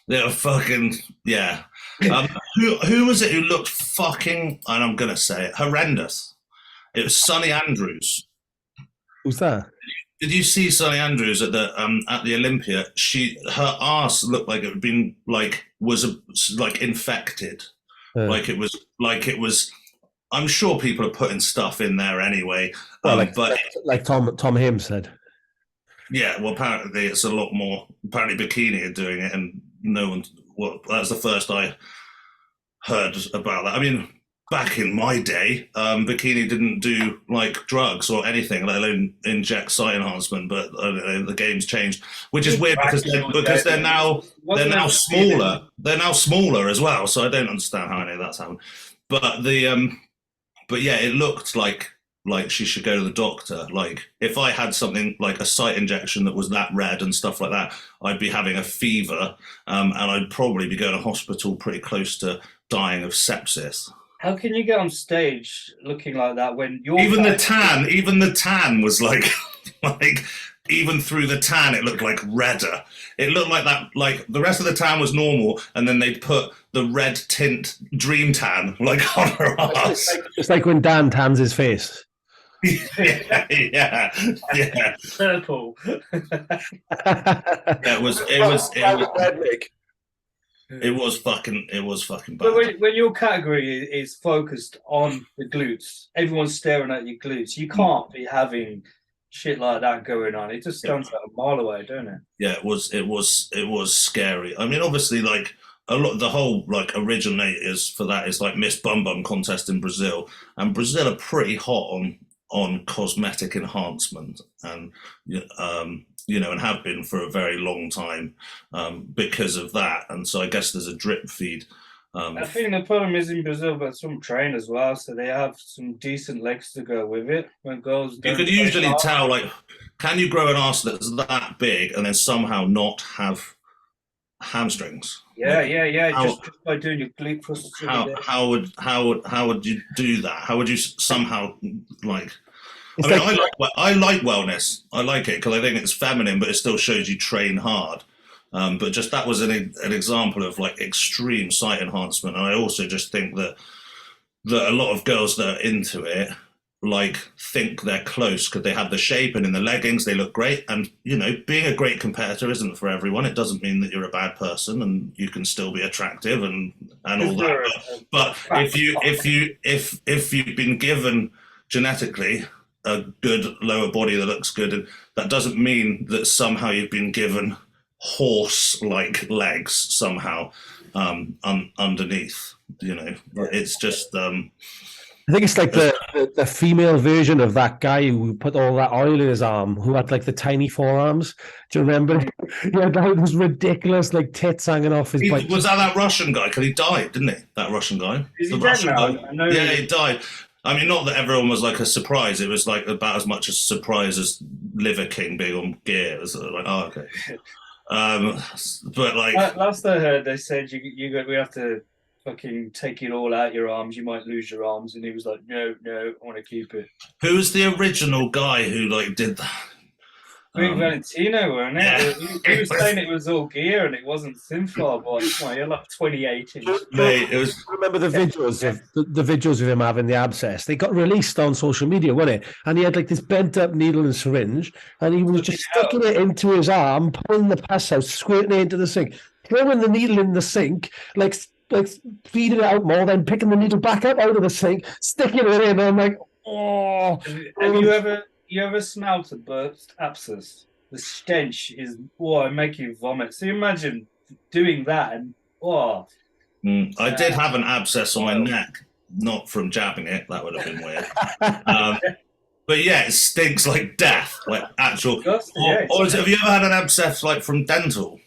They're fucking Who was it who looked fucking, and I'm gonna say it, horrendous? It was Sunny Andrews. Who's that? Did you see Sunny Andrews at the Olympia? Her ass looked like it had been was infected, like it was. I'm sure people are putting stuff in there anyway, but like Tom Hamm said. Yeah, well, apparently it's a lot more. Apparently, Bikini are doing it, and no one. Well, that's the first I heard about that. I mean, back in my day, Bikini didn't do drugs or anything, let alone inject sight enhancement. But the game's changed, which is weird because they're now smaller. They're now smaller as well. So I don't understand how any of that's happened. But it looked like she should go to the doctor. Like, if I had something like a sight injection that was that red and stuff like that, I'd be having a fever, and I'd probably be going to hospital pretty close to dying of sepsis. How can you get on stage looking like that when you're even the tan was even through the tan, it looked like redder. It looked like that, like the rest of the tan was normal, and then they'd put the red tint dream tan like on her ass. It's like when Dan tans his face. yeah. Purple. It was fucking bad. But when your category is focused on the glutes, everyone's staring at your glutes. You can't be having shit like that going on. It just stands out a mile away, don't it? Yeah, it was scary. I mean, obviously, like a lot, the whole like originators for that is like Miss Bum Bum contest in Brazil, and Brazil are pretty hot on cosmetic enhancement, and and have been for a very long time because of that. And so I guess there's a drip feed. I think the problem is in Brazil, but some train as well, so they have some decent legs to go with it. When girls, you could usually tell, like, can you grow an arse that's that big and then somehow not have hamstrings? Yeah. Just by doing your glute thrusters. How would you do that? How would you somehow like? I like wellness. I like it because I think it's feminine, but it still shows you train hard. But just that was an example of like extreme site enhancement. And I also just think that a lot of girls that are into it like think they're close because they have the shape, and in the leggings they look great. And being a great competitor isn't for everyone. It doesn't mean that you're a bad person, and you can still be attractive and all that. But if you've been given genetically a good lower body that looks good, and that doesn't mean that somehow you've been given horse-like legs somehow underneath. It's just. I think it's like the female version of that guy who put all that oil in his arm, who had like the tiny forearms. Do you remember? Yeah, that was ridiculous, like tits hanging off his bike. Was that Russian guy? Because he died, didn't he? That Russian guy. Is he dead now? Yeah, he died. I mean, not that everyone was like a surprise. It was like about as much a surprise as Liver King being on gear. It was like, oh, okay. But like last I heard, they said we have to fucking take it all out your arms. You might lose your arms, and he was like, no, I want to keep it. Who was the original guy who like did that? Valentino, wasn't it? He was saying it was all gear and it wasn't synthol, but you're like 28 inch. Mate, it was. Remember the videos of the videos of him having the abscess? They got released on social media, wasn't it? And he had like this bent up needle and syringe, and he was just sticking it into his arm, pulling the pus out, squirting it into the sink, throwing the needle in the sink, like feeding it out more, then picking the needle back up out of the sink, sticking it in. And I'm like, oh. Have you ever smelled a burst abscess? The stench is, it make you vomit. So you imagine doing that and, I did have an abscess on my neck, not from jabbing it. That would have been weird. But yeah, it stinks like death, like actual. Or have you ever had an abscess like from dental?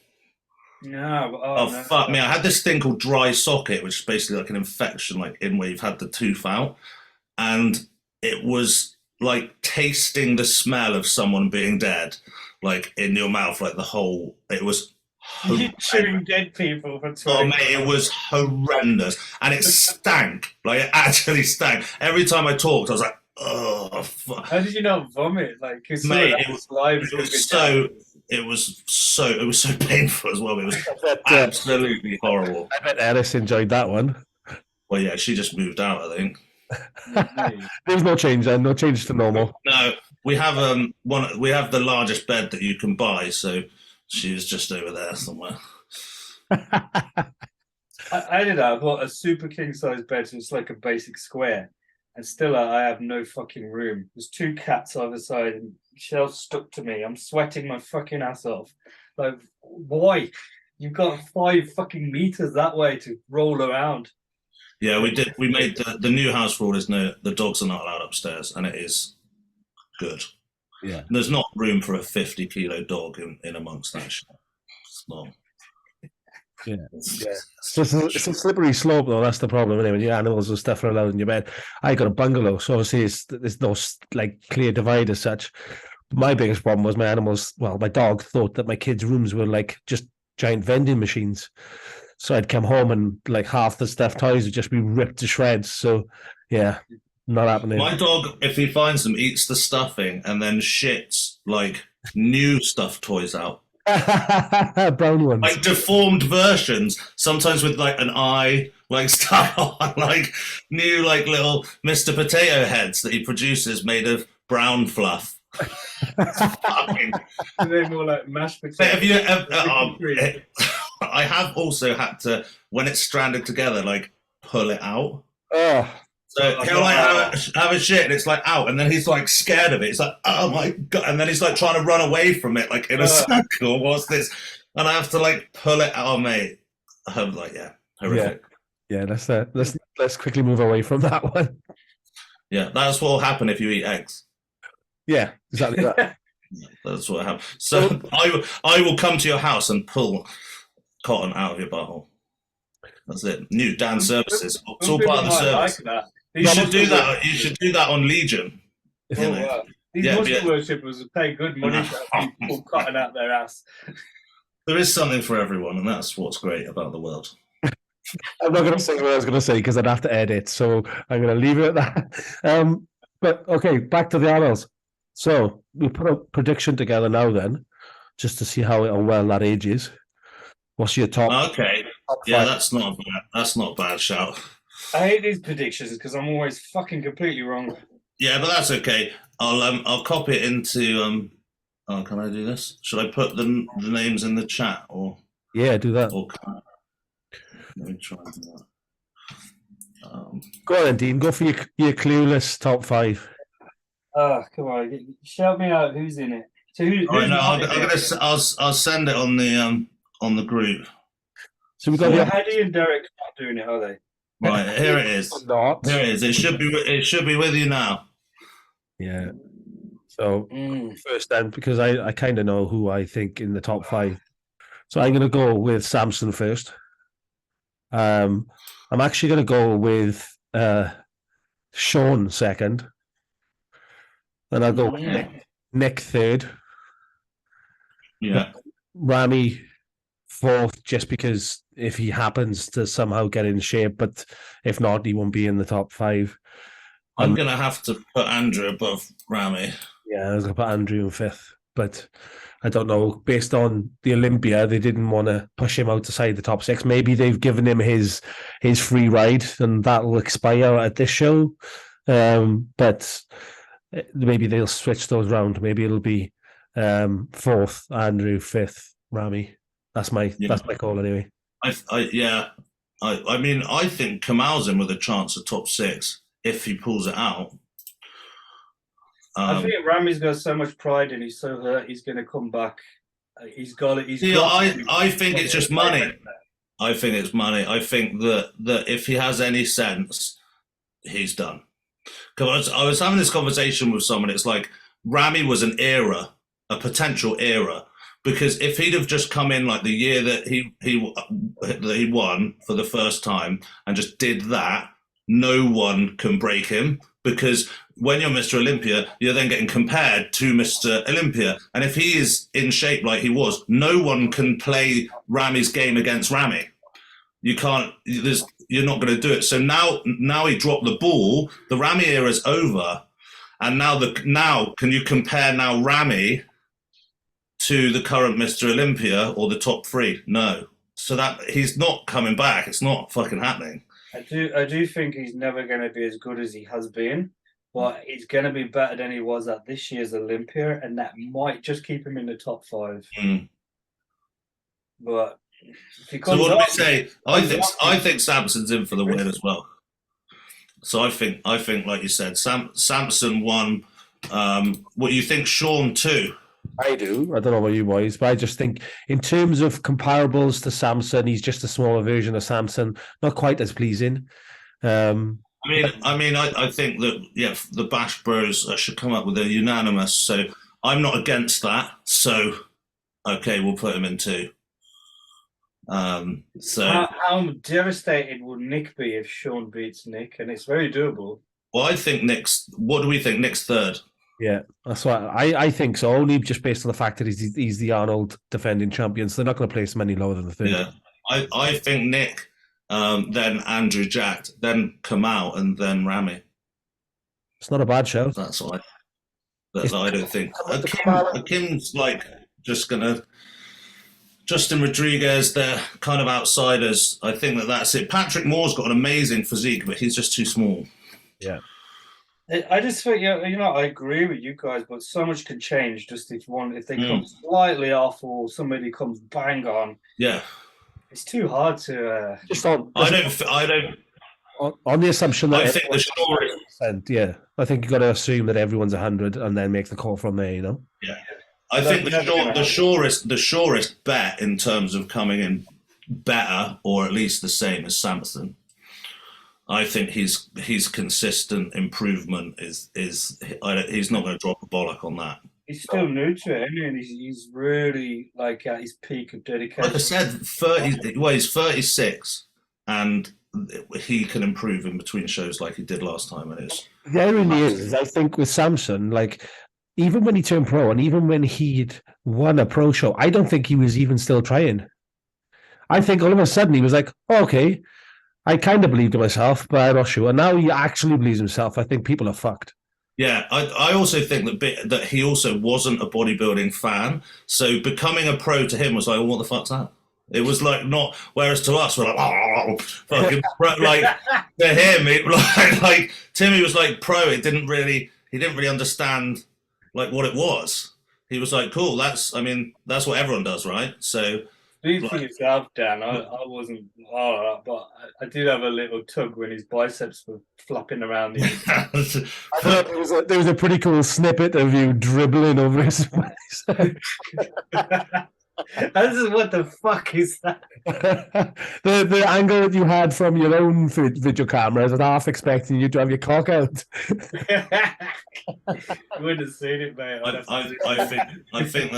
No. Fuck me! I had this thing called dry socket, which is basically like an infection, like in where you've had the tooth out, and it was like tasting the smell of someone being dead, like in your mouth, like the whole. It was. You chewing dead people for 20 Oh mate, it was horrendous, and it stank. Like it actually stank. Every time I talked, I was like, "Oh, fuck." How did you not vomit? Like, mate, it was so painful as well. It was absolutely horrible. I bet Alice enjoyed that one. Well, yeah, she just moved out, I think. There's no change then, no change to normal. No, we have we have the largest bed that you can buy, so she was just over there somewhere. I did that. I bought a super king size bed, so it's like a basic square, and still I have no fucking room. There's 2 cats either side, and Shell's stuck to me. I'm sweating my fucking ass off. Like, why? You've got 5 fucking meters that way to roll around. Yeah, we did. We made the new house rule is the dogs are not allowed upstairs, and it is good. Yeah, there's not room for a 50-kilo dog in amongst that shit. It's not. Yeah. So it's a slippery slope, though. That's the problem. Anyway, your animals and stuff are allowed in your bed. I got a bungalow, so obviously there's no like clear divide as such. My biggest problem was my animals. Well, my dog thought that my kids' rooms were like just giant vending machines. So I'd come home and like half the stuffed toys would just be ripped to shreds. So yeah, not happening. My dog, if he finds them, eats the stuffing and then shits like new stuffed toys out. Brownie ones. Like deformed versions, sometimes with like an eye like stuck on, like new like little Mr. Potato heads that he produces made of brown fluff. Fucking- They're more like mashed But potatoes. have you ever, I have also had to, when it's stranded together, like pull it out. Oh, So he'll like have a shit and it's like out, and then he's like scared of it. It's like, oh my god, and then he's like trying to run away from it, like in a circle. What's this? And I have to like pull it out, mate. I'm like, yeah, horrific. yeah. Let's quickly move away from that one. Yeah, that's what will happen if you eat eggs. Yeah, exactly that. That's what happens. So I will come to your house and pull cotton out of your butthole. That's it. New Dan services. It's all part of the service. Like that. You should do that. You should do that on Legion. Oh, wow. These muscle worshippers would pay good money for people cutting out their ass. There is something for everyone, and that's what's great about the world. I'm not going to say what I was going to say because I'd have to edit, so I'm going to leave it at that. But okay, back to the Arnolds. So we put a prediction together now, then, just to see how well that ages. What's your top? Okay, top yeah, five? that's not a bad shout. I hate these predictions because I'm always fucking completely wrong. Yeah, but that's okay. I'll copy it into Oh, can I do this? Should I put the names in the chat or? Yeah, do that. Or let me try and do that. Go on, then, Dean. Go for your clueless top five. Oh, come on, shout me out. Who's in it? So I'll send it on the group. So we got Hedy and Derek not doing it, are they? Right, here it is. Not. Here it is. It should be with you now. Yeah. So first then, because I kind of know who I think in the top five. So I'm going to go with Samson first. I'm actually going to go with Sean second. Then I'll go with Nick third. Yeah. Rami fourth, just because if he happens to somehow get in shape, but if not, he won't be in the top five. I'm going to have to put Andrew above Rami. Yeah, I was going to put Andrew in fifth, but I don't know. Based on the Olympia, they didn't want to push him outside the top six. Maybe they've given him his free ride, and that will expire at this show. But maybe they'll switch those round. Maybe it'll be fourth, Andrew, fifth, Rami. That's my call anyway. I mean, I think Kamal's in with a chance of top six if he pulls it out. I think Rami's got so much pride and he's so hurt. He's going to come back. I think it's just money. I think it's money. I think that if he has any sense, he's done. Because I was having this conversation with someone. It's like Rami was an era, a potential era. Because if he'd have just come in like the year that he won for the first time and just did that, no one can break him. Because when you're Mr. Olympia, you're then getting compared to Mr. Olympia. And if he is in shape like he was, no one can play Rami's game against Rami. You can't, you're not going to do it. So now he dropped the ball. The Rami era is over. And now can you compare now Rami to the current Mr. Olympia or the top three? No. So that he's not coming back. It's not fucking happening. I do think he's never going to be as good as he has been, but he's going to be better than he was at this year's Olympia, and that might just keep him in the top five. But if he comes so what do we say? I think Samson's in for the win as well. So I think like you said, Samson won. What you think, Sean too? I do. I don't know about you boys, but I just think in terms of comparables to Samson, he's just a smaller version of Samson, not quite as pleasing. I think that the Bash Bros should come up with a unanimous. So I'm not against that. So okay, we'll put him in two. So how devastated would Nick be if Sean beats Nick? And it's very doable. Well, I think Nick's. What do we think? Nick's third. Yeah, that's what I think so. Only just based on the fact that he's the Arnold defending champion, so they're not going to place him any lower than the third. Yeah, I think Nick, then Andrew Jacked, then Kamal, and then Rami. It's not a bad show. That's that I don't think. Akim's like just gonna. Justin Rodriguez, they're kind of outsiders. I think that's it. Patrick Moore's got an amazing physique, but he's just too small. Yeah. I just think, I agree with you guys, but so much can change just if they come slightly off or somebody comes bang on. Yeah. It's too hard to. I don't. On the assumption that I think the shortest. Yeah, I think you got to assume that everyone's 100 and then make the call from there. Yeah. I think the surest bet in terms of coming in better or at least the same as Samson. I think his consistent improvement is he's not going to drop a bollock on that. He's still new to it, isn't he? He's really like at his peak of dedication. Like I said, he's 36, and he can improve in between shows like he did last time. And it's the irony is, I think with Samson, like. Even when he turned pro and even when he'd won a pro show, I don't think he was even still trying. I think all of a sudden he was like, oh, okay, I kind of believed in myself, but I'm not sure. And now he actually believes himself. I think people are fucked. Yeah, I also think that he also wasn't a bodybuilding fan. So becoming a pro to him was like, well, what the fuck's that? It was like not, whereas to us, we're like, oh, fucking pro. Like to him, like Timmy was like pro. He didn't really understand like what it was. He was like, cool, that's what everyone does, right? So speak for yourself, Dan. I wasn't but I did have a little tug when his biceps were flapping around I thought there was a pretty cool snippet of you dribbling over his bicep. What the fuck is that? the angle that you had from your own video camera, I was half expecting you to have your cock out. You wouldn't have seen it, mate. I think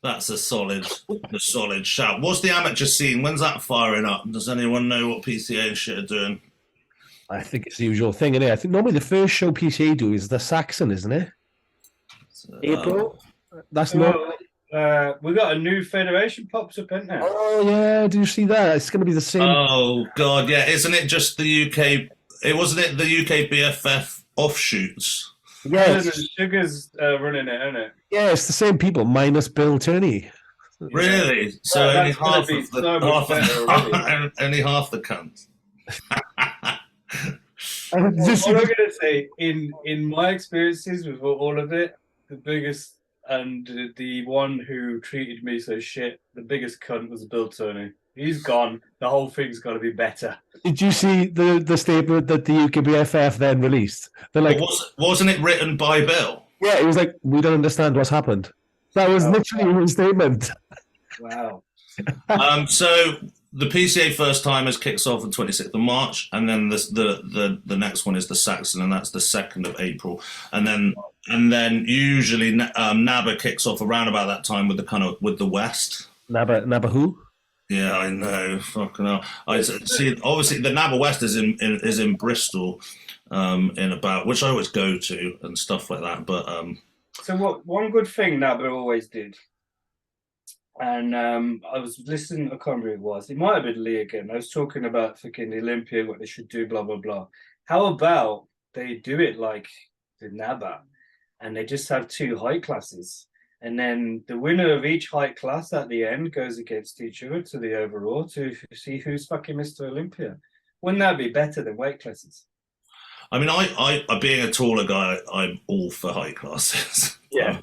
that's a solid shout. What's the amateur scene? When's that firing up? Does anyone know what PCA and shit are doing? I think it's the usual thing, isn't it? I think normally the first show PCA do is the Saxon, isn't it? April. That's not. We got a new federation pops up, isn't there? Oh yeah, do you see that? It's going to be the same. Oh god, yeah! Isn't it just the UK? Wasn't it the UK BFF offshoots? Yeah, Sugar's running it, isn't it? Yeah, it's the same people minus Bill Turney. Really? So only half of the only half the cunts. What I'm going to say, in my experiences with all of it, the biggest. And the one who treated me so shit, the biggest cunt was Bill Turney. He's gone. The whole thing's got to be better. Did you see the statement that the UKBFF then released? They're like, wasn't it written by Bill? Yeah, it was like, we don't understand what's happened. That was literally his statement. Wow. So the PCA first timers kicks off on 26th of March, and then the next one is the Saxon, and that's the 2nd of April, and then usually NABA kicks off around about that time with the West. NABA who? Yeah, I know. Fucking hell. I see. Obviously, the NABA West is in Bristol, which I always go to and stuff like that. But so one good thing NABA always did. And I was listening, I can't remember who it was. It might have been Lee again. I was talking about fucking the Olympia, what they should do, blah, blah, blah. How about they do it like the NABA and they just have 2 height classes? And then the winner of each height class at the end goes against each other to the overall to see who's fucking Mr. Olympia. Wouldn't that be better than weight classes? I mean, I being a taller guy, I'm all for height classes. Yeah.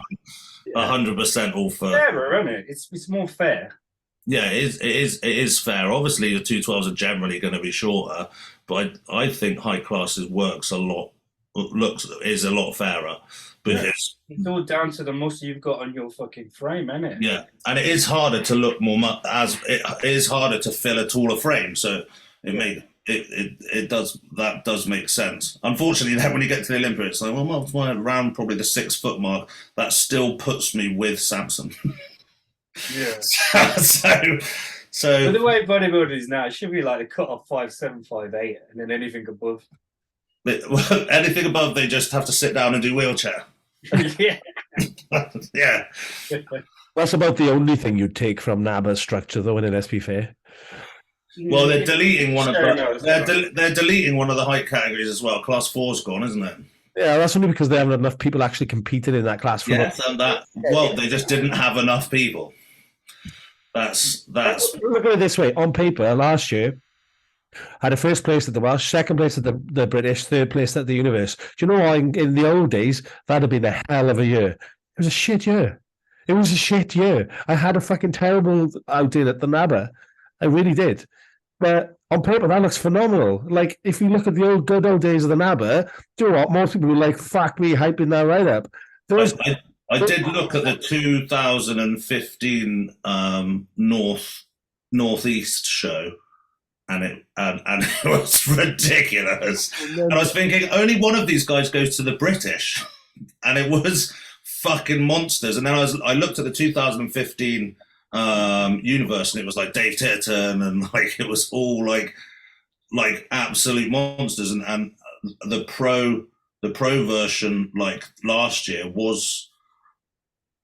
100% all for. Fairer, isn't it? It's more fair. Yeah, it is fair. Obviously, the 212s are generally going to be shorter, but I think high classes is a lot fairer because it's all down to the muscle you've got on your fucking frame, isn't it? Yeah, and it is harder to look more as it is harder to fill a taller frame, so it does make sense. Unfortunately, then when you get to the Olympia, it's like, well, around probably the 6 foot mark, that still puts me with Samson. Yeah. so but the way bodybuilding is now, it should be like a cut off 5'7", 5'8", and then anything above. Anything above, they just have to sit down and do wheelchair. Yeah. Yeah. That's about the only thing you'd take from NABA's structure, though, in an SP fair. Well, they're deleting one of they're deleting one of the height categories as well. Class 4's gone, isn't it? Yeah, that's only because they haven't enough people actually competing in that class. Yes, and they just didn't have enough people. That's Look at it this way: on paper, last year had a first place at the Welsh, second place at the British, third place at the Universe. Do you know what? In the old days, that'd have been a hell of a year. It was a shit year. It was a shit year. I had a fucking terrible outing at the NABA. I really did. But on paper, that looks phenomenal. Like, if you look at the good old days of the NABA, do you know what? Most people were like, fuck me, hyping that right up. I did look at the 2015 Northeast show, and it was ridiculous. And I was thinking, only one of these guys goes to the British, and it was fucking monsters. And then I looked at the 2015 Universe, and it was like Dave Titterton, and like it was all like absolute monsters. And the pro version, like last year, was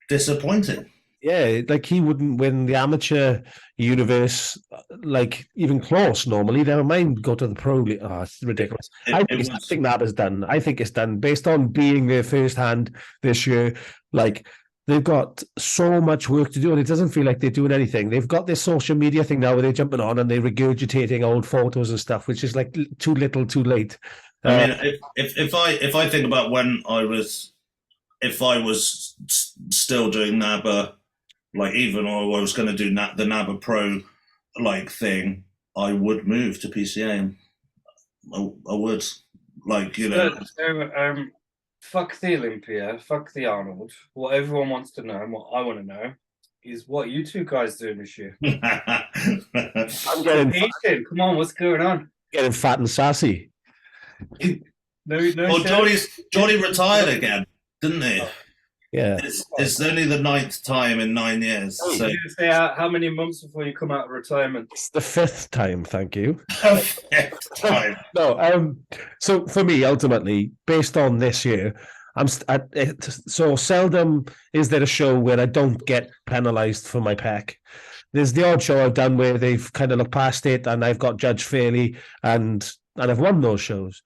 disappointing. Yeah, like he wouldn't win the amateur Universe, like even close normally. Never mind go to the pro league. Oh, it's ridiculous. I think NABA's done. I think it's done based on being there firsthand this year. Like, they've got so much work to do, and it doesn't feel like they're doing anything. They've got this social media thing now where they're jumping on and they're regurgitating old photos and stuff, which is like too little, too late. I mean, if I think about when if I was still doing NABA, like even I was going to do the NABA Pro like thing, I would move to PCA. I would, like, you know. So, fuck the Olympia, fuck the Arnold. What everyone wants to know, and what I want to know, is what you two guys doing this year. I'm getting Come on, what's going on? Getting fat and sassy. No. Well, Johnny retired again, didn't he? Yeah. It's only the 9th time in 9 years. So. You say how many months before you come out of retirement? It's the 5th time, thank you. 5th time. No, so for me, ultimately, based on this year, so seldom is there a show where I don't get penalised for my pec. There's the odd show I've done where they've kind of looked past it and I've got judged fairly and I've won those shows.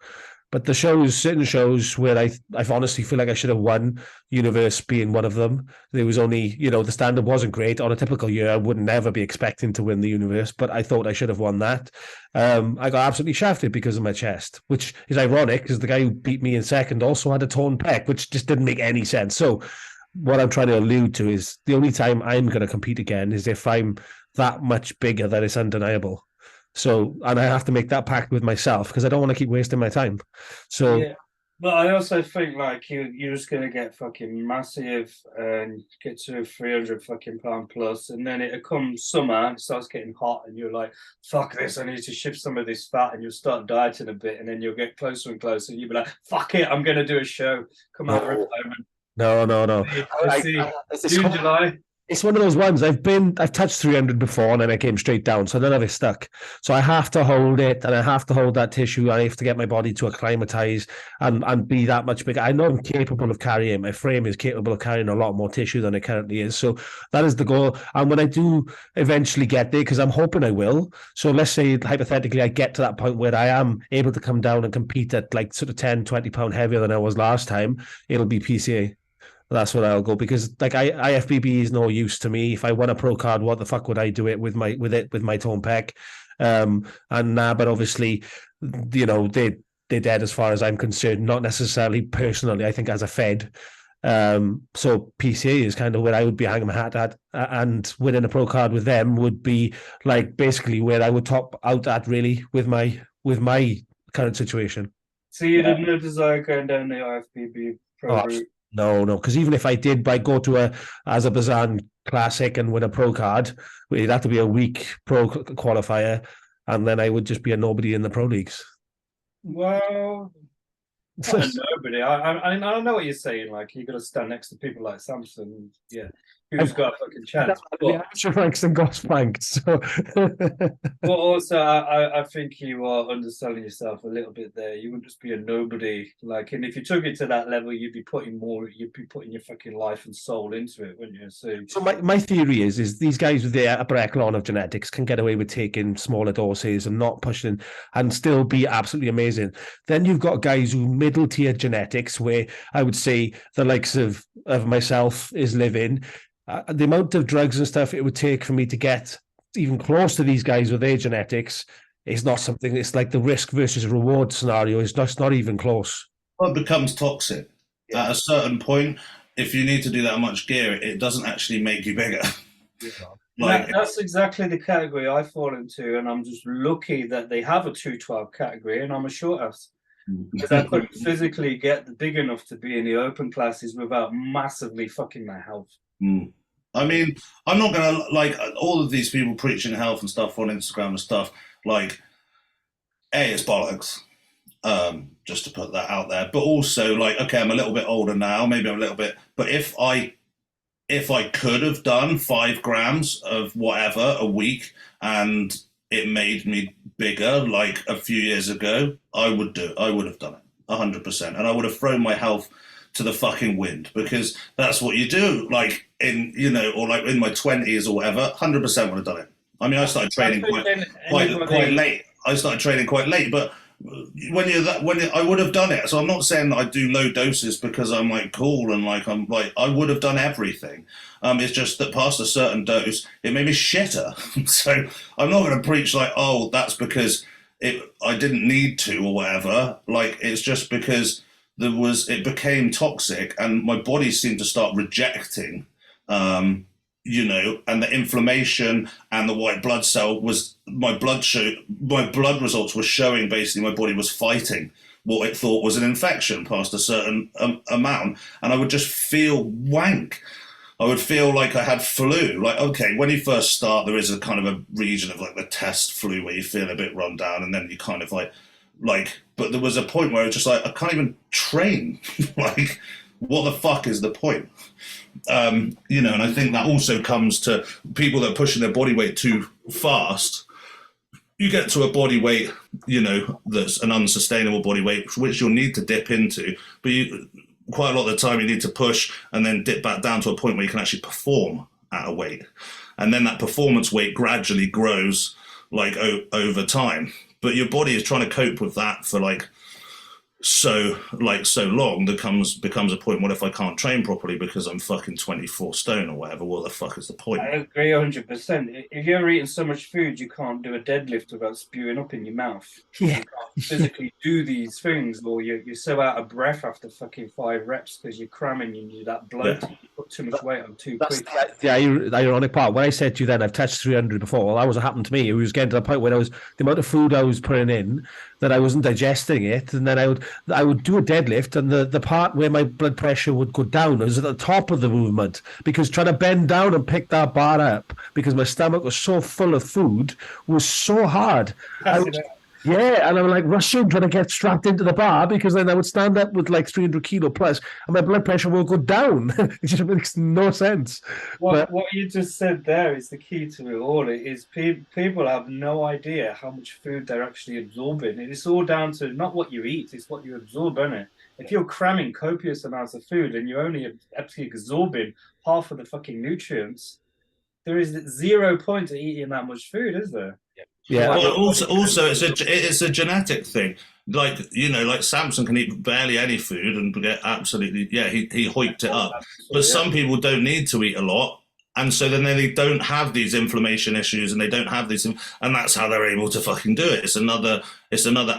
But the certain shows where I honestly feel like I should have won, Universe being one of them. There was only, the standard wasn't great. On a typical year, I would never be expecting to win the Universe, but I thought I should have won that. I got absolutely shafted because of my chest, which is ironic because the guy who beat me in second also had a torn pec, which just didn't make any sense. So what I'm trying to allude to is the only time I'm going to compete again is if I'm that much bigger that it's undeniable. So, and I have to make that pact with myself because I don't want to keep wasting my time. So, yeah, but I also think like you're just gonna get fucking massive and get to 300 fucking pound plus, and then it comes summer and it starts getting hot, and you're like, fuck this, I need to shift some of this fat, and you'll start dieting a bit, and then you'll get closer and closer, and you'll be like, fuck it, I'm gonna do a show, come out of retirement. No. June, July. It's one of those ones. I've touched 300 before and then I came straight down. So none of it stuck. So I have to hold it and I have to hold that tissue. I have to get my body to acclimatize and be that much bigger. I know I'm capable of carrying. My frame is capable of carrying a lot more tissue than it currently is. So that is the goal. And when I do eventually get there, because I'm hoping I will. So let's say hypothetically I get to that point where I am able to come down and compete at like sort of 10, 20 pound heavier than I was last time. It'll be PCA. That's what I'll go because like IFBB is no use to me. If I won a pro card, what the fuck would I do it with my tone pec? But obviously, they're dead as far as I'm concerned. Not necessarily personally. I think as a Fed. So PCA is kind of where I would be hanging my hat at, and winning a pro card with them would be like basically where I would top out at really with my current situation. So you did no desire going down the IFBB pro route? No, because even if I did go to a Azerbaijan Classic and win a pro card, it'd have to be a weak pro qualifier, and then I would just be a nobody in the pro leagues. Well, not a nobody. I know what you're saying. Like, you got to stand next to people like Samson. Yeah, who's got a fucking chance? But, Franks and Gos Franks. So. but also, I think you are underselling yourself a little bit there. You wouldn't just be a nobody. Like, and if you took it to that level, you'd be putting your fucking life and soul into it, wouldn't you? So my theory is these guys with the upper echelon of genetics can get away with taking smaller doses and not pushing and still be absolutely amazing. Then you've got guys who middle tier genetics, where I would say the likes of myself is living. The amount of drugs and stuff it would take for me to get even close to these guys with their genetics is not something. It's like the risk versus reward scenario is not even close. Well, it becomes toxic at a certain point. If you need to do that much gear, it doesn't actually make you bigger. That's exactly the category I fall into, and I'm just lucky that they have a 212 category, and I'm a short ass. Because I couldn't physically get big enough to be in the open classes without massively fucking my health. I mean, I'm not going to, like, all of these people preaching health and stuff on Instagram and stuff, like, it's bollocks, just to put that out there. But also, like, okay, I'm a little bit older now, maybe I'm a little bit, but if I could have done 5 grams of whatever a week and it made me bigger, like a few years ago, I would have done it 100%. And I would have thrown my health to the fucking wind, because that's what you do, like in, you know, or like in my 20s or whatever, 100% would have done it. I mean, I started training quite late. I started training quite late, but I would have done it. So I'm not saying that I do low doses because I'm like cool and like I would have done everything. It's just that past a certain dose, it made me shitter. So I'm not going to preach like, oh, that's because I didn't need to or whatever. Like, it's just because it became toxic and my body seemed to start rejecting, you know, and the inflammation and the white blood cell was my blood results were showing basically my body was fighting what it thought was an infection past a certain amount, and I would just feel wank. I would feel like I had flu. Like, okay, when you first start, there is a kind of a region of like the test flu where you feel a bit run down, and then you kind of like, but there was a point where it was just like, I can't even train. Like, what the fuck is the point? You know, and I think that also comes to people that are pushing their body weight too fast. You get to a body weight, you know, that's an unsustainable body weight, which you'll need to dip into, but quite a lot of the time you need to push and then dip back down to a point where you can actually perform at a weight. And then that performance weight gradually grows like over time. But your body is trying to cope with that for so long, there becomes a point, what if I can't train properly because I'm fucking 24 stone or whatever? What the fuck is the point? I agree 100%. If you're eating so much food, you can't do a deadlift without spewing up in your mouth. Yeah. You can't physically do these things, or you're so out of breath after fucking 5 reps because you're cramming, you need that bloat. You put too much weight on too quick. The ironic part. When I said to you then, I've touched 300 before, well, that was what happened to me. It was getting to the point where the amount of food I was putting in, that I wasn't digesting it, and then I would do a deadlift, and the part where my blood pressure would go down was at the top of the movement, because trying to bend down and pick that bar up because my stomach was so full of food was so hard. Yeah, and I'm like rushing, trying to get strapped into the bar, because then I would stand up with like 300 kilo plus, and my blood pressure will go down. It just makes no sense. What you just said there is the key to it all. It is people have no idea how much food they're actually absorbing. And it's all down to not what you eat, it's what you absorb, isn't it? If you're cramming copious amounts of food and you're only actually absorbing half of the fucking nutrients, there is 0 point to eating that much food, is there? Yeah. Well, also, it's a genetic thing. Like, you know, like Samson can eat barely any food and get absolutely, he hoiked it up. But some people don't need to eat a lot, and so then they don't have these inflammation issues, and they don't have these, and that's how they're able to fucking do it. It's another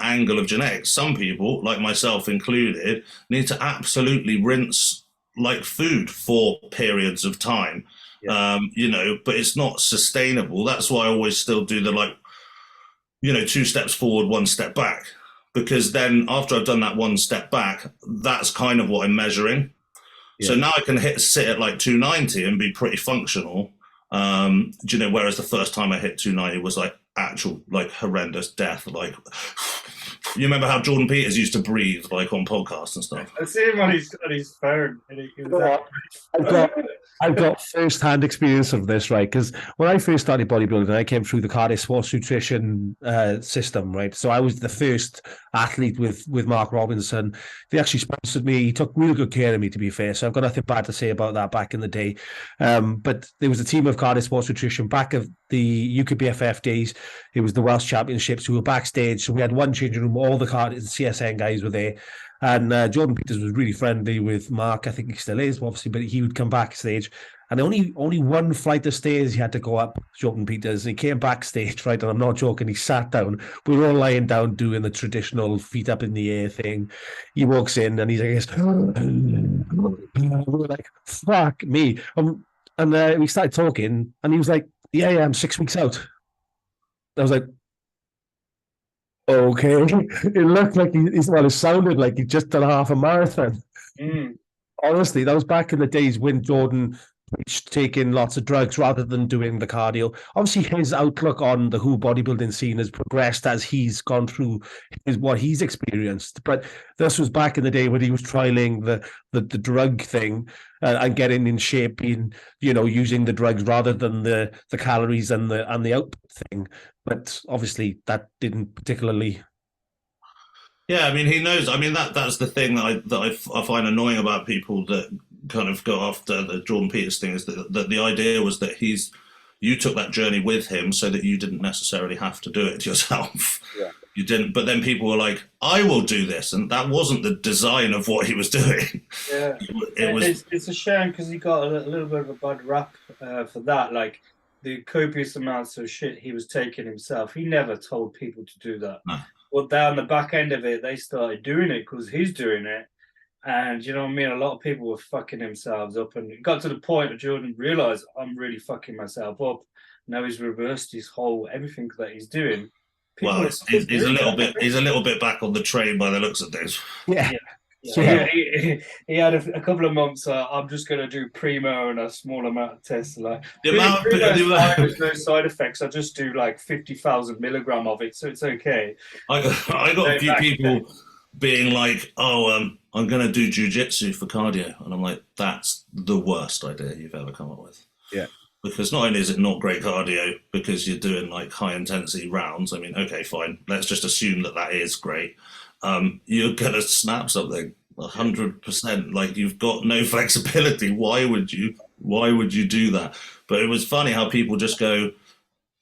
angle of genetics. Some people, like myself included, need to absolutely rinse like food for periods of time. Yeah. You know, but it's not sustainable. That's why I always still do the 2 steps forward, 1 step back, because then after I've done that 1 step back, that's kind of what I'm measuring. Yeah. So now I can sit at like 290 and be pretty functional. You know, whereas the first time I hit 290 was like actual like horrendous death, like You remember how Jordan Peters used to breathe, like on podcasts and stuff? I see him on his phone. And he was I've got first-hand experience of this, right? Because when I first started bodybuilding, I came through the Cardiff Sports Nutrition system, right? So I was the first athlete with Mark Robinson. They actually sponsored me. He took real good care of me, to be fair. So I've got nothing bad to say about that back in the day. But there was a team of Cardiff Sports Nutrition back of the UKBFF days. It was the Welsh Championships. We were backstage. So we had one changing room. All the Cardiff CSN guys were there. And Jordan Peters was really friendly with Mark. I think he still is, obviously, but he would come backstage. And only one flight of stairs he had to go up, Jordan Peters. And he came backstage, right? And I'm not joking. He sat down. We were all lying down doing the traditional feet up in the air thing. He walks in and he's like, we're like, fuck me. And we started talking. And he was like, yeah, I'm 6 weeks out. I was like, okay. It looked like it sounded like he just done half a marathon. Honestly, that was back in the days when Jordan preached taking lots of drugs rather than doing the cardio. Obviously, his outlook on the whole bodybuilding scene has progressed as he's gone through what he's experienced. But this was back in the day when he was trialing the drug thing and getting in shape, using the drugs rather than the calories and the output thing. But obviously, that didn't particularly. Yeah, I mean, he knows. I mean, that's the thing that I find annoying about people that kind of go after the Jordan Peters thing is that the idea was that you took that journey with him so that you didn't necessarily have to do it yourself. Yeah. You didn't. But then people were like, I will do this. And that wasn't the design of what he was doing. Yeah. It's a shame because he got a little bit of a bad rap for that. Like the copious amounts of shit he was taking himself. He never told people to do that. No. But down the back end of it, they started doing it because he's doing it. And you know what I mean? A lot of people were fucking themselves up. And it got to the point where Jordan realized, I'm really fucking myself up. Now he's reversed his whole everything that he's doing. Well, he's a little bit back on the train by the looks of things. Yeah. Yeah. He had a couple of months. I'm just going to do primo and a small amount of tests. Like there's no side effects. I just do like 50,000 milligram of it, so it's okay. I got a few people being like, "Oh, I'm going to do jiu-jitsu for cardio," and I'm like, "That's the worst idea you've ever come up with." Yeah. Because not only is it not great cardio because you're doing like high intensity rounds. I mean, okay, fine. Let's just assume that is great. You're gonna snap something 100%. Like you've got no flexibility. Why would you do that? But it was funny how people just go,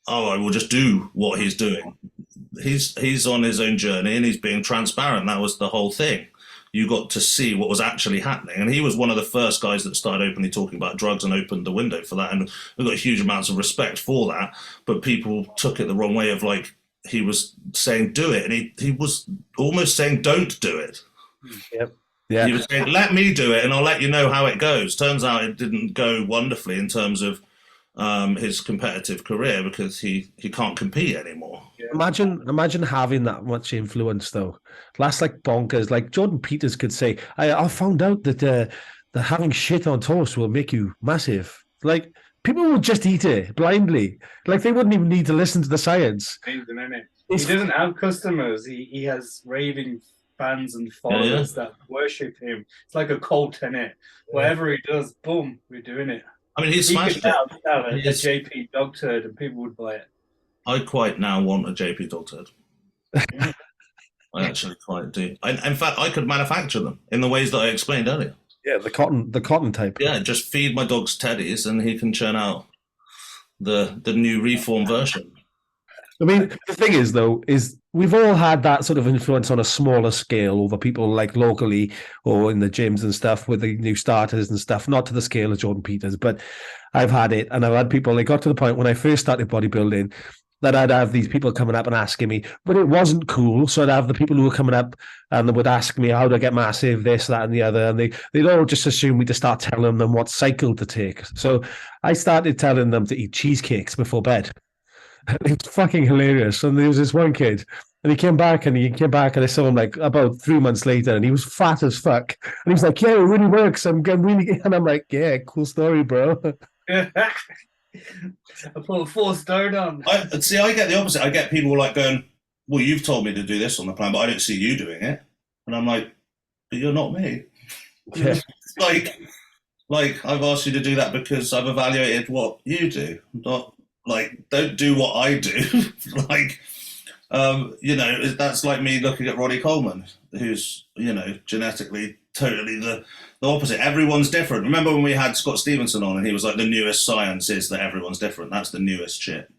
"Oh, I will just do what he's doing." He's on his own journey and he's being transparent. That was the whole thing. You got to see what was actually happening, and he was one of the first guys that started openly talking about drugs and opened the window for that. And we got huge amounts of respect for that. But people took it the wrong way of like. He was saying do it, and he was almost saying don't do it. Yep. Yeah. He was saying let me do it, and I'll let you know how it goes. Turns out it didn't go wonderfully in terms of his competitive career because he can't compete anymore. Yeah. Imagine having that much influence though. That's like bonkers. Like Jordan Peters could say, I found out that having shit on toast will make you massive. Like. People would just eat it blindly. Like they wouldn't even need to listen to the science. Amazing, isn't it? He doesn't have customers. He has raving fans and followers that worship him. It's like a cult, isn't it? Whatever he does, boom, we're doing it. I mean, he smashed it. Sell a JP dog turd and people would buy it. I quite now want a JP dog turd. I actually quite do. In fact, I could manufacture them in the ways that I explained earlier. Yeah, the cotton type. Yeah, just feed my dogs teddies and he can churn out the new reform version. I mean, the thing is, though, is we've all had that sort of influence on a smaller scale over people like locally or in the gyms and stuff with the new starters and stuff, not to the scale of Jordan Peters, but I've had it. And I've had people, they got to the point when I first started bodybuilding that I'd have these people coming up and asking me, but it wasn't cool. So I'd have the people who were coming up and they would ask me, how do I get massive, this, that, and the other. And they'd all just assume me to start telling them what cycle to take. So I started telling them to eat cheesecakes before bed. It was fucking hilarious. And there was this one kid and he came back and I saw him like about 3 months later and he was fat as fuck. And he was like, yeah, it really works. I'm really, and I'm like, yeah, cool story, bro. I put 4 stone on. I get the opposite. I get people like going, well, you've told me to do this on the plan, but I don't see you doing it. And I'm like, but you're not me. Yeah. like I've asked you to do that because I've evaluated what you do. Not like, don't do what I do. Like, that's like me looking at Ronnie Coleman, who's, genetically totally the opposite. Everyone's different. Remember when we had Scott Stevenson on and he was like, the newest science is that everyone's different. That's the newest shit.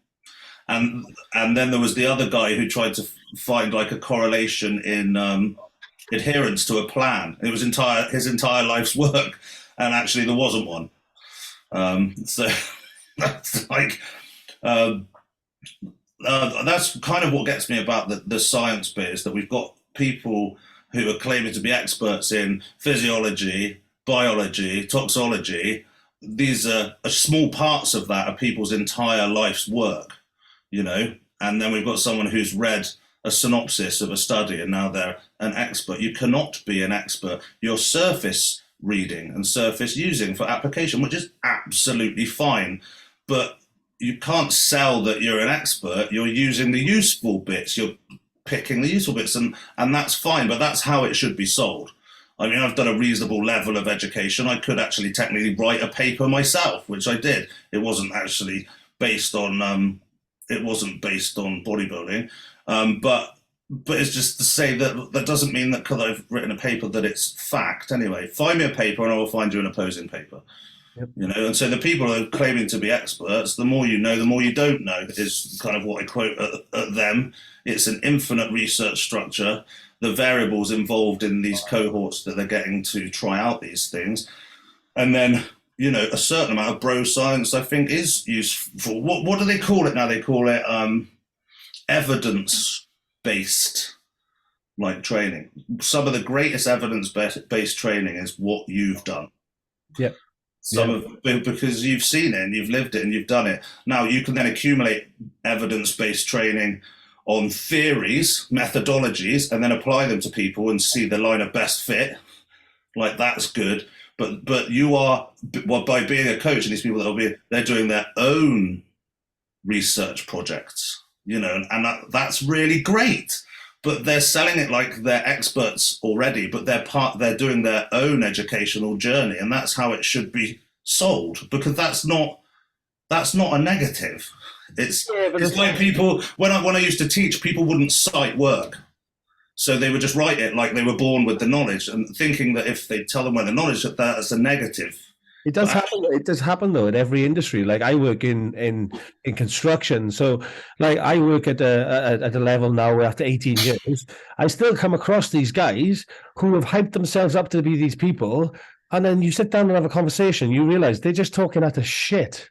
And then there was the other guy who tried to find like a correlation in adherence to a plan. It was his entire life's work, and actually there wasn't one. So that's like that's kind of what gets me about the science bit, is that we've got people who are claiming to be experts in physiology, biology, toxology. These are small parts of that are people's entire life's work, and then we've got someone who's read a synopsis of a study and now they're an expert. You cannot be an expert. You're surface reading and surface using for application, which is absolutely fine, but you can't sell that you're an expert. You're using the useful bits. You're picking the useful bits, and that's fine, but that's how it should be sold. I mean, I've done a reasonable level of education. I could actually technically write a paper myself, which I did. It wasn't actually based on bodybuilding, but it's just to say that doesn't mean that because I've written a paper that it's fact. Anyway, find me a paper and I will find you an opposing paper. Yep. And so the people who are claiming to be experts, the more you know, the more you don't know, is kind of what I quote at them. It's an infinite research structure. The variables involved in these cohorts that they're getting to try out these things. And then, a certain amount of bro science, I think, is useful. What do they call it now? They call it evidence-based training. Some of the greatest evidence-based training is what you've done. Yeah. Because you've seen it and you've lived it and you've done it. Now you can then accumulate evidence-based training on theories, methodologies, and then apply them to people and see the line of best fit. Like, that's good. But you are, by being a coach, and these people they're doing their own research projects, and that's really great. But they're selling it like they're experts already, but they're doing their own educational journey, and that's how it should be sold, because that's not a negative. It's like people, when I used to teach, people wouldn't cite work. So they would just write it like they were born with the knowledge, and thinking that if they tell them where the knowledge, that's a negative. It does happen. It does happen though in every industry. Like, I work in construction, so like I work at a level now where after 18 years, I still come across these guys who have hyped themselves up to be these people, and then you sit down and have a conversation, you realize they're just talking out of shit.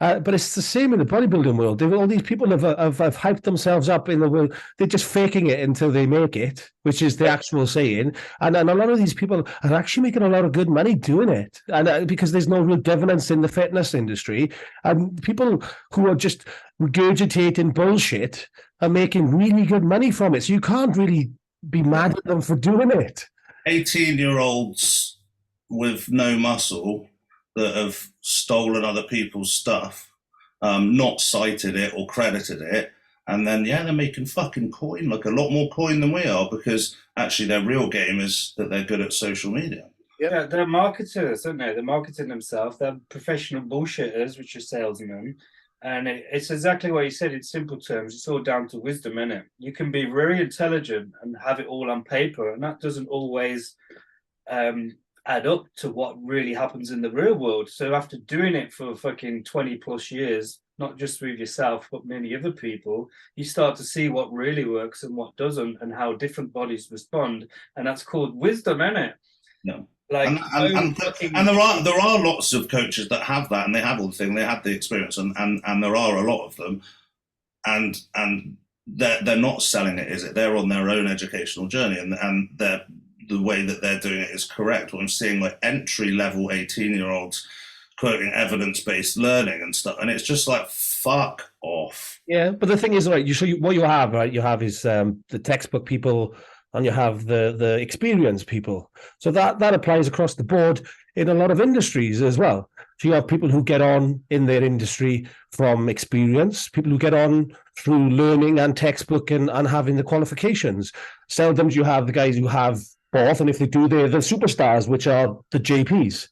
But it's the same in the bodybuilding world. All these people have hyped themselves up in the world. They're just faking it until they make it, which is the actual saying. And a lot of these people are actually making a lot of good money doing it. And because there's no real governance in the fitness industry, and people who are just regurgitating bullshit are making really good money from it. So you can't really be mad at them for doing it. 18-year-olds with no muscle that have stolen other people's stuff, not cited it or credited it, and then they're making fucking coin, like a lot more coin than we are, because actually their real game is that they're good at social media. Yeah, they're marketers, aren't they? They're marketing themselves. They're professional bullshitters, which are salesmen. And it's exactly what you said in simple terms. It's all down to wisdom, innit? You can be very intelligent and have it all on paper, and that doesn't always add up to what really happens in the real world. So after doing it for fucking 20 plus years, not just with yourself, but many other people, you start to see what really works and what doesn't, and how different bodies respond. And that's called wisdom, innit? No. Like, and there are lots of coaches that have that, and they have all the thing, they have the experience, and there are a lot of them, and they're not selling it, is it? They're on their own educational journey, and the way that they're doing it is correct. What I'm seeing, like, entry-level 18-year-olds quoting evidence-based learning and stuff, and it's just like, fuck off. Yeah, but the thing is, right, what you have is the textbook people, and you have the experienced people. So that applies across the board in a lot of industries as well. So you have people who get on in their industry from experience, people who get on through learning and textbook and having the qualifications. Seldom you have the guys who have both, and if they do, they're the superstars, which are the JPs.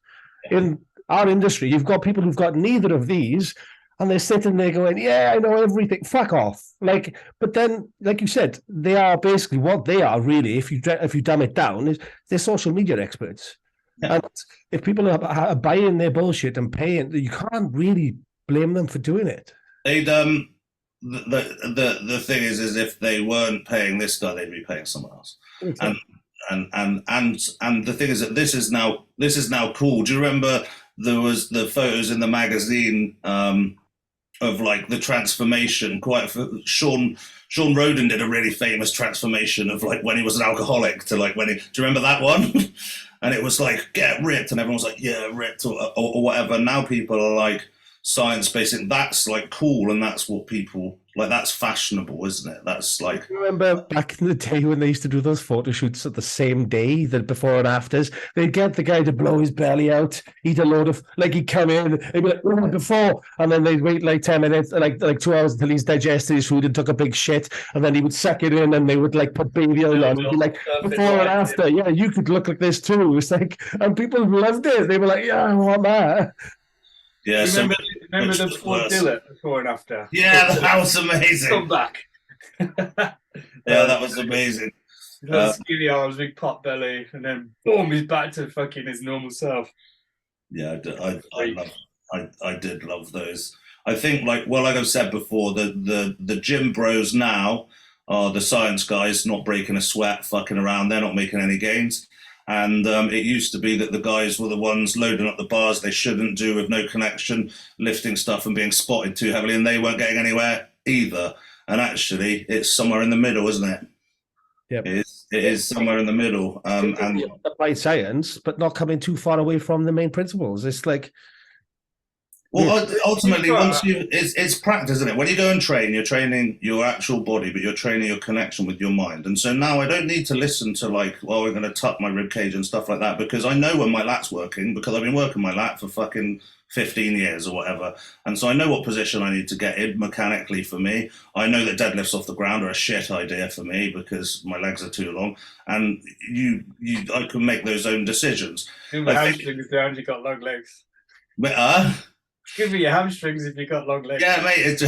In our industry, you've got people who've got neither of these, and they're sitting there going, yeah, I know everything. Fuck off. Like, but then, like you said, they are basically what they are really, if you dumb it down, is they're social media experts. Yeah. And if people are buying their bullshit and paying, you can't really blame them for doing it. They'd the thing is if they weren't paying this guy, they'd be paying someone else. Okay. And the thing is that this is now cool. Do you remember there was the photos in the magazine of like the transformation? Sean Roden did a really famous transformation of like when he was an alcoholic to like when he. Do you remember that one? And it was like get ripped, and everyone was like, yeah, ripped or whatever. Now people are like science-based, and that's like cool, and that's what people like. That's fashionable, isn't it? That's like. I remember back in the day when they used to do those photo shoots at the same day, the before and afters. They'd get the guy to blow his belly out, eat a load of like he'd come in, they'd be like, oh, before, and then they'd wait like 10 minutes, like 2 hours until he's digested his food and took a big shit, and then he would suck it in, and they would like put baby oil on, and be like before and after. Yeah, you could look like this too. It's like, and people loved it. They were like, yeah, I want that. Yeah, remember the before and after? Yeah, that was amazing. Come back. Yeah, that was amazing. Skinny arms, big pot belly, and then boom, he's back to fucking his normal self. Yeah, I did love those. I think, like I've said before, the gym bros now are the science guys, not breaking a sweat, fucking around. They're not making any gains. And it used to be that the guys were the ones loading up the bars they shouldn't do with no connection, lifting stuff and being spotted too heavily, and they weren't getting anywhere either. And actually, it's somewhere in the middle, isn't it? Yep. It is somewhere in the middle. And applied science, but not coming too far away from the main principles. It's like... Well, ultimately, it's practice, isn't it? When you go and train, you're training your actual body, but you're training your connection with your mind. And so now I don't need to listen to like, well, we're going to tuck my rib cage and stuff like that, because I know when my lat's working, because I've been working my lat for fucking 15 years or whatever. And so I know what position I need to get in mechanically for me. I know that deadlifts off the ground are a shit idea for me because my legs are too long. And I can make those own decisions. My hamstrings down, you got long legs. Give me your hamstrings if you got long legs. Yeah, mate.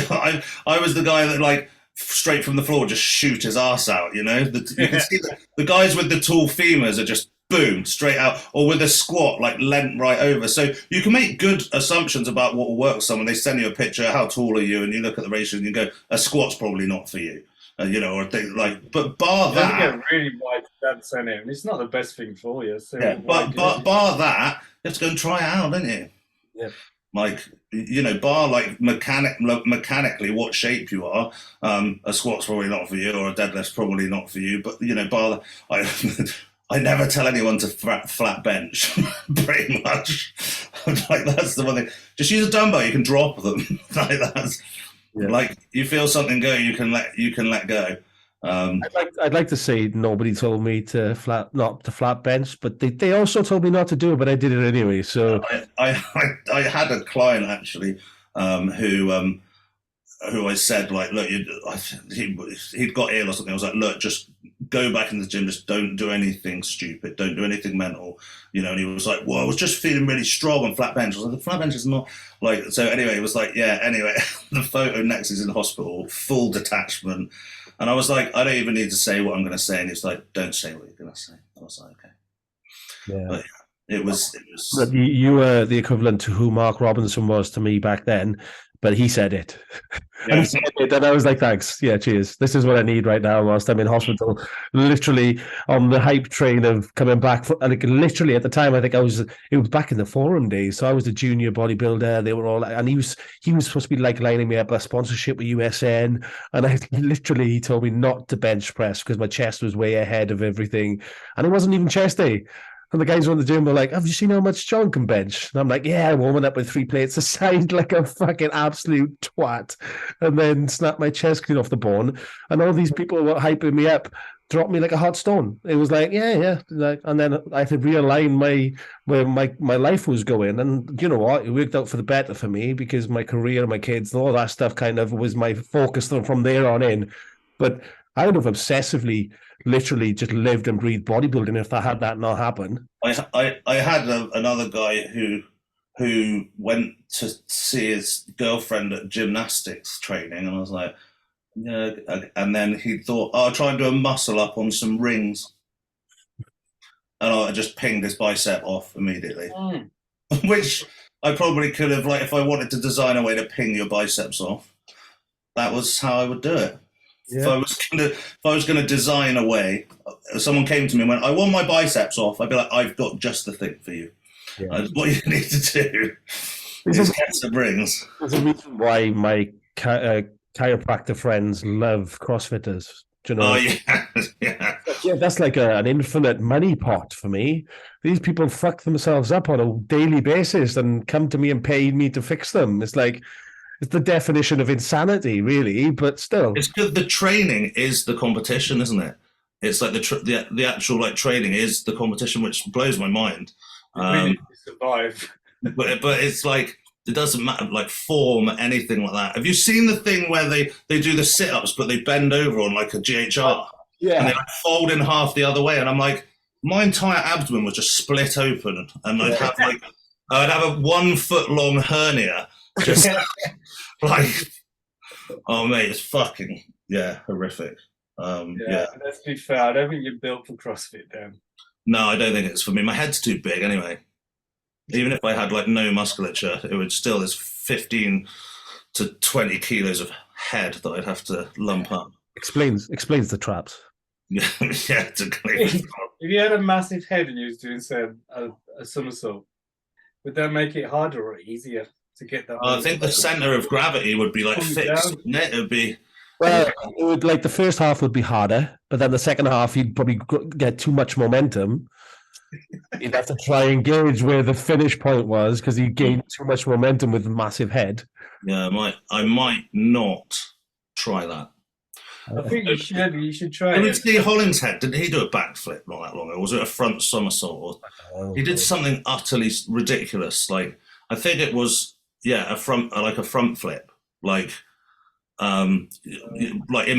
I was the guy that like straight from the floor just shoot his ass out. You know, you can see the guys with the tall femurs are just boom straight out, or with a squat like leant right over. So you can make good assumptions about what will work for someone. They send you a picture, how tall are you, and you look at the ratio and you go, a squat's probably not for you. You know, or things like. But bar that, you get really wide stance in it. It's not the best thing for you. So yeah, but bar that, you have to go and try it out, don't you? Yeah. Like, you know, bar like mechanically what shape you are. A squat's probably not for you, or a deadlift's probably not for you. But you know, bar. I never tell anyone to flat bench. Pretty much, like that's the one thing. Just use a dumbbell. You can drop them. Like that's like you feel something go, you can let go. I'd like to say nobody told me to flat bench, but they also told me not to do it, but I did it anyway. So I had a client actually who I said like, look, he'd got ill or something. I was like, look, just go back in the gym, just don't do anything stupid, don't do anything mental, you know. And he was like, well, I was just feeling really strong on flat bench. I was like, the flat bench is not like. So anyway, it was like, yeah. Anyway, the photo next is in the hospital, full detachment. And I was like, I don't even need to say what I'm going to say. And he's like, don't say what you're going to say. I was like, okay. Yeah. But it was. You were the equivalent to who Mark Robinson was to me back then, but he said it. Yeah. And he said it, and I was like, thanks. Yeah, cheers. This is what I need right now whilst I'm in hospital, literally on the hype train of coming back. Like literally at the time, I think it was back in the forum days. So I was a junior bodybuilder. They were all, and he was supposed to be like lining me up a sponsorship with USN. And he told me not to bench press because my chest was way ahead of everything. And it wasn't even chest day. And the guys around the gym were like, have you seen how much John can bench? And I'm like, yeah, warming up with 3 plates aside like a fucking absolute twat. And then snap my chest clean off the bone. And all these people were hyping me up, dropped me like a hot stone. It was like, yeah. Like, and then I had to realign where my life was going. And you know what? It worked out for the better for me because my career, my kids, and all that stuff kind of was my focus from there on in. But I would have obsessively, literally just lived and breathed bodybuilding if I had that not happen. I had another guy who went to see his girlfriend at gymnastics training, and I was like, yeah. And then he thought, oh, I'll try and do a muscle up on some rings, and I just pinged his bicep off immediately. Which I probably could have, like, if I wanted to design a way to ping your biceps off, that was how I would do it. Yeah. If I was gonna design a way, if someone came to me and went, I want my biceps off, I'd be like, I've got just the thing for you. Yeah. What you need to do is get some rings. There's a reason why my chiropractor friends love CrossFitters. Do you know? Oh, yeah. Yeah, that's like an infinite money pot for me. These people fuck themselves up on a daily basis and come to me and pay me to fix them. It's like, it's the definition of insanity, really, but still. It's good. The training is the competition, isn't it? It's like the actual like training is the competition, which blows my mind. Really survive. But it's like, it doesn't matter, like form, anything like that. Have you seen the thing where they do the sit-ups, but they bend over on like a GHR? Yeah. And they like fold in half the other way. And I'm like, my entire abdomen was just split open. And I'd have a 1 foot long hernia. Just like, oh mate, it's fucking, horrific. Yeah. Let's be fair, I don't think you're built for CrossFit, Dan. No, I don't think it's for me. My head's too big anyway. Even if I had like no musculature, it would still, there's 15 to 20 kilos of head that I'd have to lump up. Explains the traps. Yeah, to clean. If you had a massive head and you was doing, say, a somersault, would that make it harder or easier to get that? I think the center of gravity would be like fixed. It would be. Well, it would, like, the first half would be harder, but then the second half you'd probably get too much momentum. You'd have to try and gauge where the finish point was because you gained too much momentum with a massive head. Yeah, I might not try that. I think you should try it. Did you see Hollingshead? Didn't he do a backflip not that long ago? Or was it a front somersault? He did something utterly ridiculous. Like, I think it was, a front flip. Like in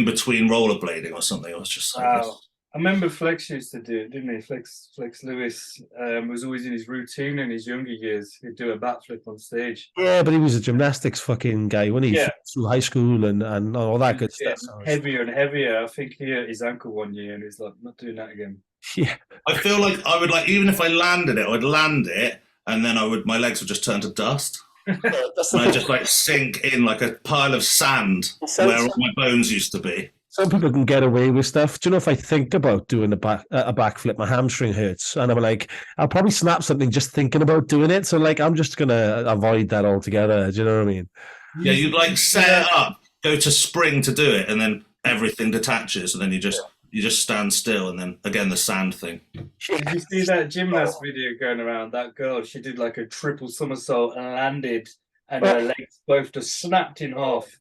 between rollerblading or something. I was just like, wow. I remember Flex used to do it, didn't he? Flex Lewis was always in his routine in his younger years. He'd do a backflip on stage. Yeah, but he was a gymnastics fucking guy, wasn't he? Yeah. Through high school and all that good stuff. Heavier and heavier. I think he hurt his ankle one year and he's like, not doing that again. Yeah. I feel like I would, like, even if I landed it, I'd land it and then my legs would just turn to dust. And I'd just like sink in like a pile of sand where all my bones used to be. Some people can get away with stuff. Do you know, if I think about doing a backflip, my hamstring hurts, and I'm like, I'll probably snap something just thinking about doing it. So like, I'm just gonna avoid that altogether. Do you know what I mean? Yeah, you'd like set it up, go to spring to do it, and then everything detaches, and then you just stand still, and then again the sand thing. Did you see that gymnast video going around? That girl, she did like a triple somersault and landed, and her legs both just snapped in half.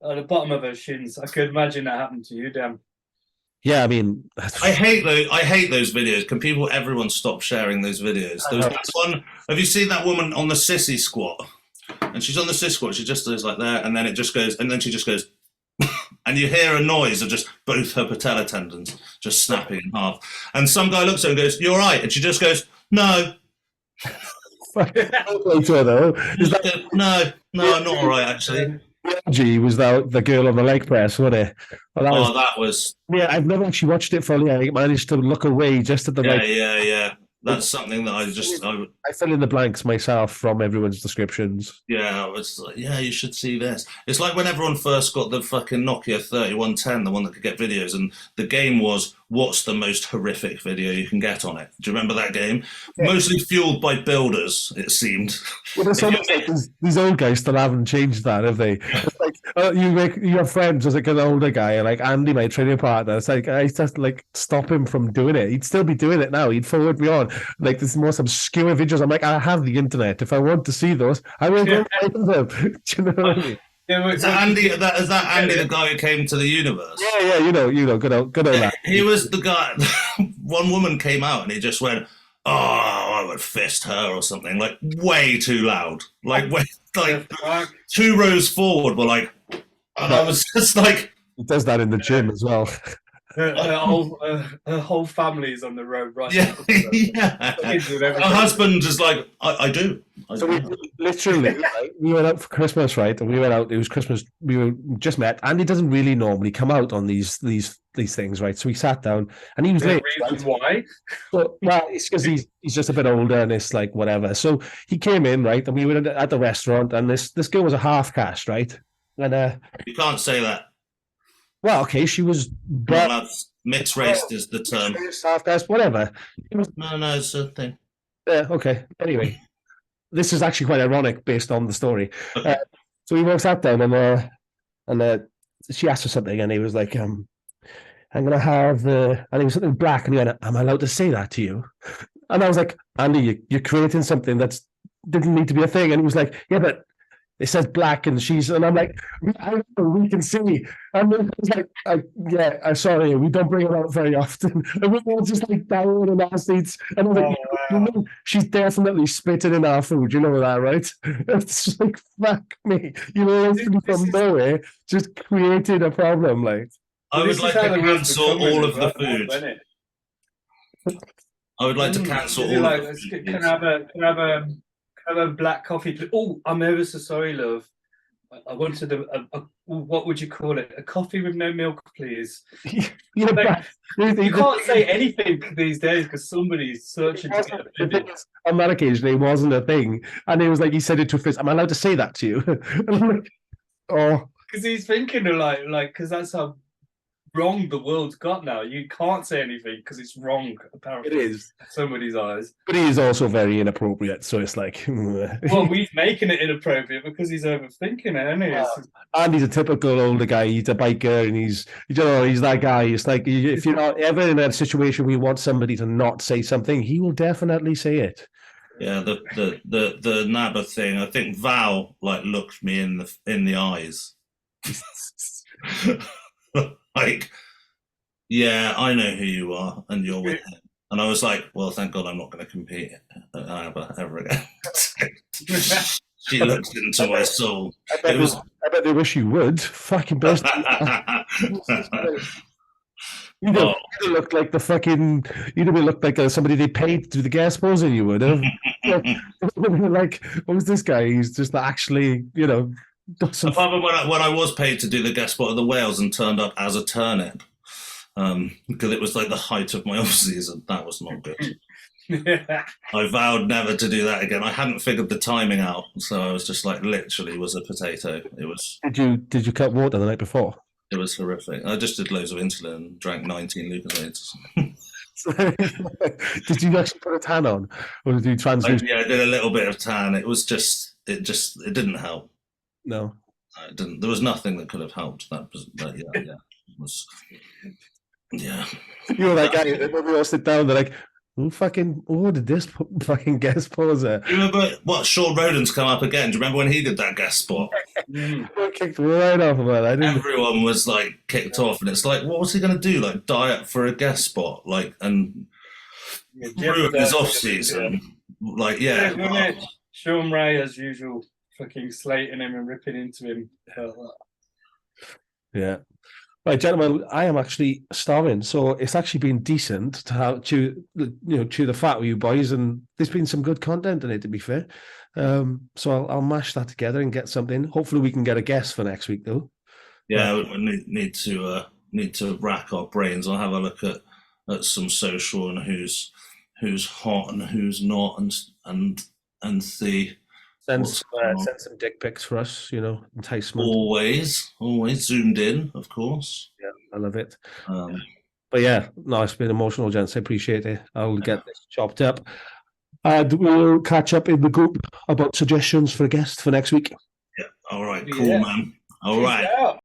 At the bottom of her shins. I could imagine that happened to you, Dan. Yeah, I mean, I hate those videos. Can everyone stop sharing those videos? Have you seen that woman on the sissy squat? And she's on the sissy squat. She just goes like that, and then it just goes, and then she just goes, and you hear a noise of just both her patella tendons just snapping in half. And some guy looks at her and goes, "You all right?" And she just goes, "No." No, I'm not all right, actually. G was the girl on the leg press, wasn't it? Well, that was. Yeah, I've never actually watched it fully. I managed to look away just at the right. Yeah. That's something that I fill in the blanks myself from everyone's descriptions. Yeah, I was like, you should see this. It's like when everyone first got the fucking Nokia 3110, the one that could get videos, and the game was, what's the most horrific video you can get on it? Do you remember that game? Yeah. Mostly fueled by builders, it seemed. Well, it's almost like these old guys still haven't changed that, have they? It's like, you have friends as like an older guy, like Andy, my training partner. It's like, I just like stop him from doing it. He'd still be doing it now. He'd forward me on like this most obscure videos. I'm like, I have the internet. If I want to see those, I will go find them. Do you know what I mean? Is that Andy? Is that Andy, the guy who came to the universe? Yeah, you know, good old lad. He was the guy. One woman came out and he just went, "Oh, I would fist her" or something, like way too loud, like 2 rows forward. Were like, and I was just like, he does that in the gym as well. Her whole family's on the road, right? yeah, yeah. Her husband is like, I do. So we literally, right, we went out for Christmas, right? And we went out. It was Christmas. We were just met. Andy doesn't really normally come out on these things, right? So we sat down, and he was late. Reason why? Well, it's because he's just a bit older, and it's like whatever. So he came in, right? And we were at the restaurant, and this girl was a half caste, right? And you can't say that. Well, okay, she was mixed race is the term. Half caste, whatever. No, it's a thing. Yeah, okay. Anyway, this is actually quite ironic based on the story. Okay. So we both sat down, and she asked for something, and he was like, "I'm gonna have," and it was something black, and he went, "Am I allowed to say that to you?" And I was like, "Andy, you're creating something that didn't need to be a thing," and he was like, "Yeah, but it says black," and I'm like, we can see. And it was like, yeah, I'm sorry, we don't bring it out very often. And we're all just like down in our seats. And I'm like, you know, she's definitely spitting in our food. You know that, right? It's just like, fuck me. You know, from nowhere, just created a problem. Like, I would like to cancel all of the food. I would like to cancel all of the food. Can I have a black coffee? Oh, I'm ever so sorry, love. I wanted a what would you call it? A coffee with no milk, please. You can't say anything these days because somebody's searching to get offended. On that occasion, it wasn't a thing, and it was like he said it to his face. Am I allowed to say that to you? And I'm like, oh, because he's thinking of like because that's how wrong the world's got now. You can't say anything because it's wrong, apparently. It is. In somebody's eyes. But he is also very inappropriate, so it's like... Well, we're making it inappropriate because he's overthinking it, isn't he? And he's a typical older guy. He's a biker, and he's that guy. It's like, if you're not ever in a situation where you want somebody to not say something, he will definitely say it. Yeah, the Nabba thing. I think Val looked me in the eyes. Like, yeah, I know who you are, and you're with him. And I was like, well, thank God I'm not going to compete ever again. She looked into my soul. I bet they wish you would. Fucking best. You'd have looked like you'd have looked like somebody they paid to do the guest posing. You would have. Like, what was this guy? He's just actually, Apart from when I was paid to do the guest spot of the whales and turned up as a turnip, because it was like the height of my off season. That was not good. I vowed never to do that again. I hadn't figured the timing out, so I was just like literally was a potato. It was. Did you cut water the night before? It was horrific. I just did loads of insulin and drank 19 Lucozades. Did you actually put a tan on, or did you translucent? Yeah, I did a little bit of tan. It was just it didn't help. No, it didn't. There was nothing that could have helped. That yeah. It was, yeah. You were that guy. When we all sit down, they're like, "Who did this fucking guest poser?" Do you remember what Sean Roden's come up again? Do you remember when he did that guest spot? Kicked right off of it. Everyone was like kicked off, and it's like, what was he going to do? Like diet for a guest spot, and ruin his off season? Like, yeah. Sean Ray, as usual, fucking slating him and ripping into him. Yeah. Right, gentlemen, I am actually starving, so it's actually been decent to have chew the fat with you boys, and there's been some good content in it, to be fair. So I'll mash that together and get something. Hopefully, we can get a guest for next week, though. Yeah, we need to rack our brains. I'll have a look at some social and who's hot and who's not, and see. Send some dick pics for us, enticement. Always zoomed in, of course. Yeah, I love it. But yeah, no, it's been emotional, gents. I appreciate it. I'll get this chopped up. And we'll catch up in the group about suggestions for a guest for next week. Yeah, all right, cool, man. All right.